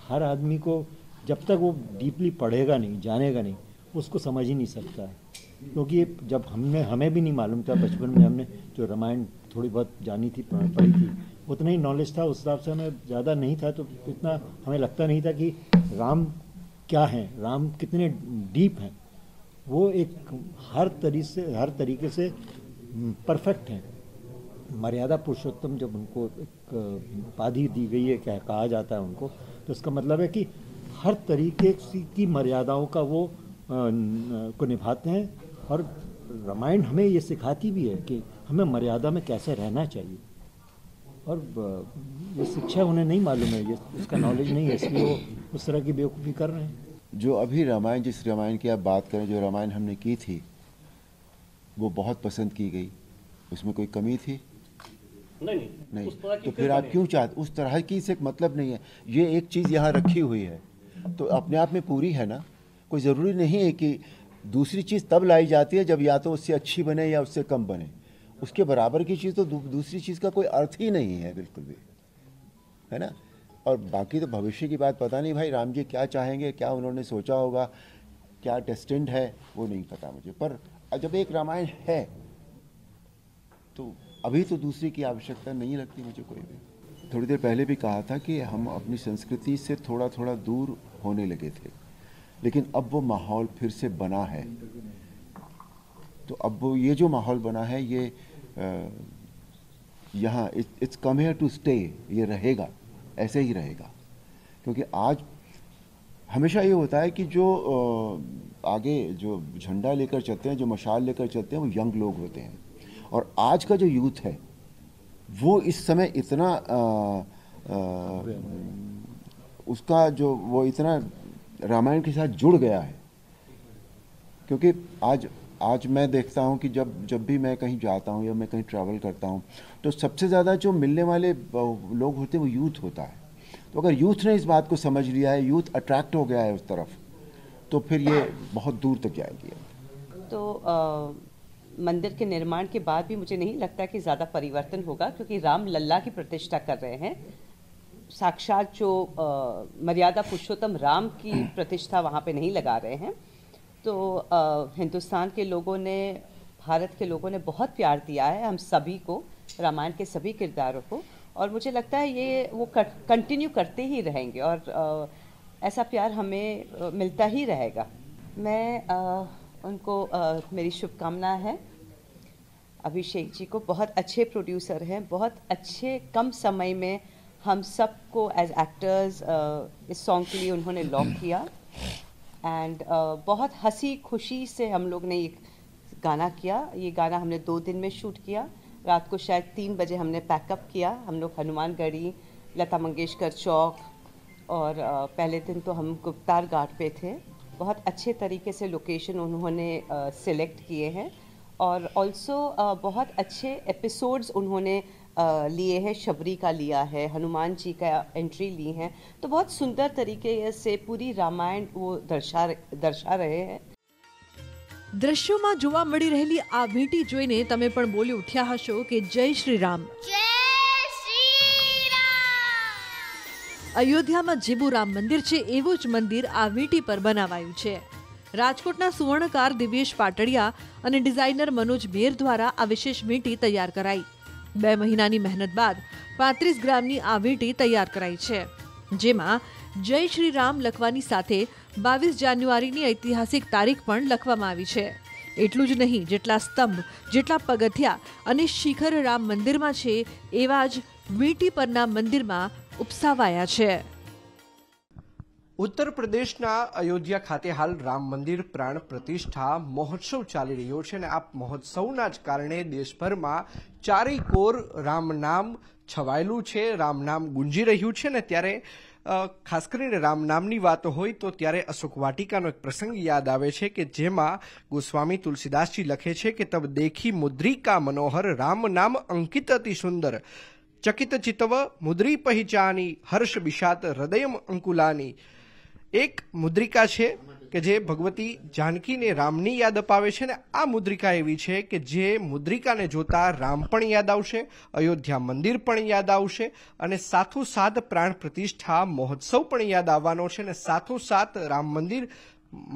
हर आदमी को जब तक वो डीपली पढ़ेगा नहीं, जानेगा नहीं, उसको समझ ही नहीं सकता है। क्योंकि जब हमें भी नहीं मालूम था, बचपन में हमने जो रामायण थोड़ी बहुत जानी थी, पढ़ी थी, उतना ही नॉलेज था, उस हिसाब से हमें ज़्यादा नहीं था, तो इतना हमें लगता नहीं था कि राम क्या है, राम कितने डीप हैं। वो एक हर तरीके से परफेक्ट हैं। मर्यादा पुरुषोत्तम जब उनको एक उपाधि दी गई है, क्या कहा जाता है उनको, तो इसका मतलब है कि हर तरीके की मर्यादाओं का वो को निभाते हैं। और रामायण हमें ये सिखाती भी है कि हमें मर्यादा में कैसे रहना चाहिए, और ये शिक्षा उन्हें नहीं मालूम है, ये उसका नॉलेज नहीं है, इसलिए वो उस तरह की बेवकूफ़ी कर रहे हैं। जो अभी रामायण, जिस रामायण की आप बात करें, जो रामायण हमने की थी वो बहुत पसंद की गई, उसमें कोई कमी थी? नहीं। तो फिर आप क्यों चाहते? उस तरह की से मतलब नहीं है। ये एक चीज़ यहाँ रखी हुई है तो अपने आप में पूरी है ना। कोई ज़रूरी नहीं है कि दूसरी चीज़ तब लाई जाती है जब या तो उससे अच्छी बने या उससे कम बने। उसके बराबर की चीज़ तो दूसरी चीज़ का कोई अर्थ ही नहीं है, बिल्कुल भी, है ना। और बाकी तो भविष्य की बात पता नहीं भाई, राम जी क्या चाहेंगे, क्या उन्होंने सोचा होगा, क्या डेस्टिन्ड है, वो नहीं पता मुझे। पर जब एक रामायण है तो अभी तो दूसरी की आवश्यकता नहीं लगती मुझे कोई भी। थोड़ी देर पहले भी कहा था कि हम अपनी संस्कृति से थोड़ा थोड़ा दूर होने लगे थे, लेकिन अब वो माहौल फिर से बना है। तो अब वो ये जो माहौल बना है, ये यहाँ it's come here to stay, ये रहेगा, ऐसे ही रहेगा। क्योंकि आज हमेशा ये होता है कि जो आगे जो झंडा लेकर चलते हैं, जो मशाल लेकर चलते हैं, वो यंग लोग होते हैं। और आज का जो यूथ है वो इस समय इतना उसका जो वो इतना रामायण के साथ जुड़ गया है। क्योंकि आज मैं देखता हूँ कि जब भी मैं कहीं जाता हूँ या मैं कहीं ट्रैवल करता हूँ तो सबसे ज़्यादा जो मिलने वाले लोग होते हैं वो यूथ होता है। तो अगर यूथ ने इस बात को समझ लिया है, यूथ अट्रैक्ट हो गया है उस तरफ, तो फिर ये बहुत दूर तक जाएगी। तो मंदिर के निर्माण के बाद भी मुझे नहीं लगता कि ज़्यादा परिवर्तन होगा, क्योंकि राम लल्ला की प्रतिष्ठा कर रहे हैं। साक्षात जो मर्यादा पुरुषोत्तम राम की प्रतिष्ठा वहाँ पे नहीं लगा रहे हैं। तो हिंदुस्तान के लोगों ने, भारत के लोगों ने बहुत प्यार दिया है हम सभी को, रामायण के सभी किरदारों को, और मुझे लगता है ये वो कंटिन्यू करते ही रहेंगे और ऐसा प्यार हमें मिलता ही रहेगा। मैं उनको मेरी शुभकामना है। अभिषेक जी को, बहुत अच्छे प्रोड्यूसर हैं, बहुत अच्छे कम समय में हम सबको एज एक्टर्स इस सॉन्ग के लिए उन्होंने लॉक किया एंड बहुत हंसी खुशी से हम लोग ने ये गाना किया। ये गाना हमने 2 दिन में शूट किया। रात को शायद 3 बजे हमने पैकअप किया। हम लोग हनुमानगढ़ी, लता मंगेशकर चौक, और पहले दिन तो हम गुप्तार घाट पे थे। बहुत अच्छे तरीके से लोकेशन उन्होंने सिलेक्ट किए हैं और ऑल्सो बहुत अच्छे एपिसोड्स उन्होंने लिए हैं। शबरी का लिया है, हनुमान जी का एंट्री ली है, तो बहुत सुंदर तरीके से पूरी रामायण वो दर्शा रहे हैं। દ્રશ્યોમાં જોવા મળી રહેલી આ વીંટી જોઈને તમે પણ બોલી ઉઠ્યા હશો કે જય શ્રી રામ। અયોધ્યામાં જેવું રામ મંદિર છે એવું જ મંદિર આ વીંટી પર બનાવાયું છે। રાજકોટના સુવર્ણકાર દિવ્યેશ પાટડિયા અને ડિઝાઇનર મનોજ બેર દ્વારા આ વિશેષ વીંટી તૈયાર કરાઈ। 2 મહિનાની મહેનત બાદ 35 ગ્રામની આ વીંટી તૈયાર કરાઈ છે, જેમાં જય શ્રી રામ લખવાની સાથે 22 જાન્યુઆરીની ઐતિહાસિક તારીખ પણ લખવામાં આવી છે। એટલું જ નહીં, જેટલા સ્તંભ, જેટલા પગથિયા અને શિખર રામ મંદિરમાં છે એવા જ વીંટી પરના મંદિરમાં ઉપસાવાયા છે। ઉત્તર પ્રદેશના અયોધ્યા ખાતે હાલ રામ મંદિર પ્રાણ પ્રતિષ્ઠા મહોત્સવ ચાલી રહ્યો છે અને આ મહોત્સવના જ કારણે દેશભરમાં ચારેકોર રામ નામ છવાયેલું છે, રામ નામ ગુંજી રહ્યું છે ને ત્યારે ખાસ કરીને રામ નામની વાતો હોય તો ત્યારે અશોક વાટિકાનો એક પ્રસંગ યાદ આવે છે કે જેમાં ગોસ્વામી તુલસીદાસજી લખે છે કે તબ દેખી મુદ્રિકા મનોહર રામ નામ અંકિત અતિ સુંદર ચકિત ચિતવ મુદ્રી પહેચાની હર્ષ બિષાત હૃદયમ અંકુલાની. એક મુદ્રિકા છે કે જે ભગવતી જાનકીને રામની યાદ અપાવે છે ને આ મુદ્રિકા એવી છે કે જે મુદ્રિકાને જોતા રામ પણ યાદ આવશે, અયોધ્યા મંદિર પણ યાદ આવશે અને સાથોસાથ પ્રાણ પ્રતિષ્ઠા મહોત્સવ પણ યાદ આવવાનો છે અને સાથોસાથ રામ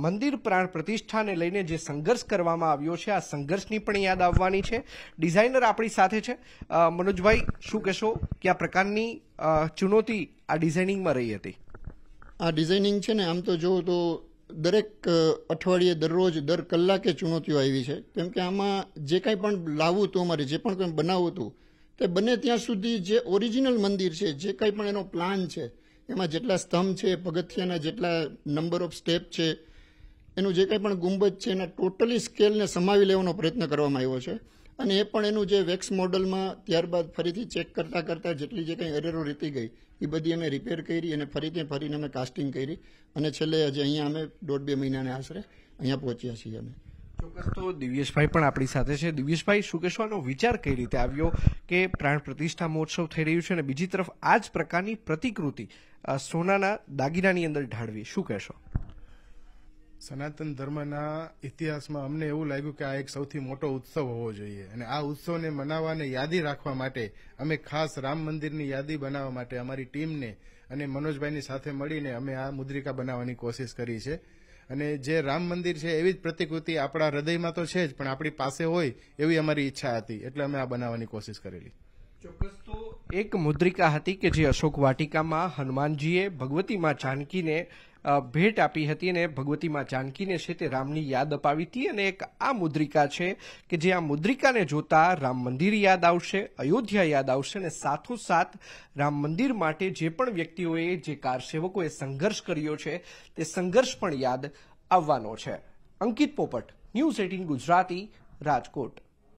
મંદિર પ્રાણ પ્રતિષ્ઠાને લઈને જે સંઘર્ષ કરવામાં આવ્યો છે આ સંઘર્ષની પણ યાદ આવવાની છે. ડિઝાઇનર આપણી સાથે છે. મનોજભાઈ, શું કહેશો કે આ પ્રકારની ચુનૌતી આ ડિઝાઇનિંગમાં રહી હતી? આ ડિઝાઇનિંગ છે ને આમ તો જો તો દરેક અઠવાડિયે દરરોજ દર કલાકે ચુનૌતીઓ આવી છે, કેમ કે આમાં જે કાંઈ પણ લાવવું હતું, અમારે જે પણ કંઈ બનાવવું હતું તે બને ત્યાં સુધી જે ઓરિજિનલ મંદિર છે, જે કંઈ પણ એનો પ્લાન છે, એમાં જેટલા સ્તંભ છે, પગથિયાના જેટલા નંબર ઓફ સ્ટેપ છે, એનું જે કંઈ પણ ગુંબજ છે એના ટોટલી સ્કેલને સમાવી લેવાનો પ્રયત્ન કરવામાં આવ્યો છે અને એ પણ એનું જે વેક્સ મોડલમાં ત્યારબાદ ફરીથી ચેક કરતાં જેટલી જે કંઈ એરરો રીતી ગઈ એ બધી અમે રિપેર કરી અને ફરીને અમે કાસ્ટિંગ કરી અને છેલ્લે હજી અહીંયા અમે 1.5-2 મહિનાને આશરે અહીંયા પહોંચ્યા છીએ અમે. ચોક્કસ. તો દિવ્યેશભાઈ પણ આપણી સાથે છે. દિવ્યેશભાઈ, શું કહેશો, આનો વિચાર કઈ રીતે આવ્યો કે પ્રાણ પ્રતિષ્ઠા મહોત્સવ થઈ રહ્યું છે અને બીજી તરફ આ જ પ્રકારની પ્રતિકૃતિ સોનાના દાગીનાની અંદર ઢાળવી, શું કહેશો? સનાતન ધર્મના ઇતિહાસમાં અમને એવું લાગ્યું કે આ એક સૌથી મોટો ઉત્સવ હોવો જોઈએ અને આ ઉત્સવને મનાવવાને યાદી રાખવા માટે અમે ખાસ રામ મંદિરની યાદી બનાવવા માટે અમારી ટીમને અને મનોજભાઈની સાથે મળીને અમે આ મુદ્રિકા બનાવવાની કોશિશ કરી છે. અને જે રામ મંદિર છે એવી જ પ્રતિકૃતિ આપણા હૃદયમાં તો છે જ, પણ આપણી પાસે હોય એવી અમારી ઈચ્છા હતી, એટલે અમે આ બનાવવાની કોશિશ કરેલી. ચોક્કસ. તો એક મુદ્રિકા હતી કે જે અશોક વાટિકામાં હનુમાનજીએ ભગવતી માં જાનકીને ભેટ આપી હતી અને ભગવતી માં જાનકીને છે તે રામની યાદ અપાવી હતી અને એક આ મુદ્રિકા છે કે જે આ મુદ્રિકાને જોતા રામ મંદિર યાદ આવશે, અયોધ્યા યાદ આવશે અને સાથોસાથ રામ મંદિર માટે જે પણ વ્યક્તિઓએ, જે કારસેવકોએ સંઘર્ષ કર્યો છે તે સંઘર્ષ પણ યાદ આવવાનો છે. અંકિત પોપટ, ન્યૂઝ 18 ગુજરાતી, રાજકોટ.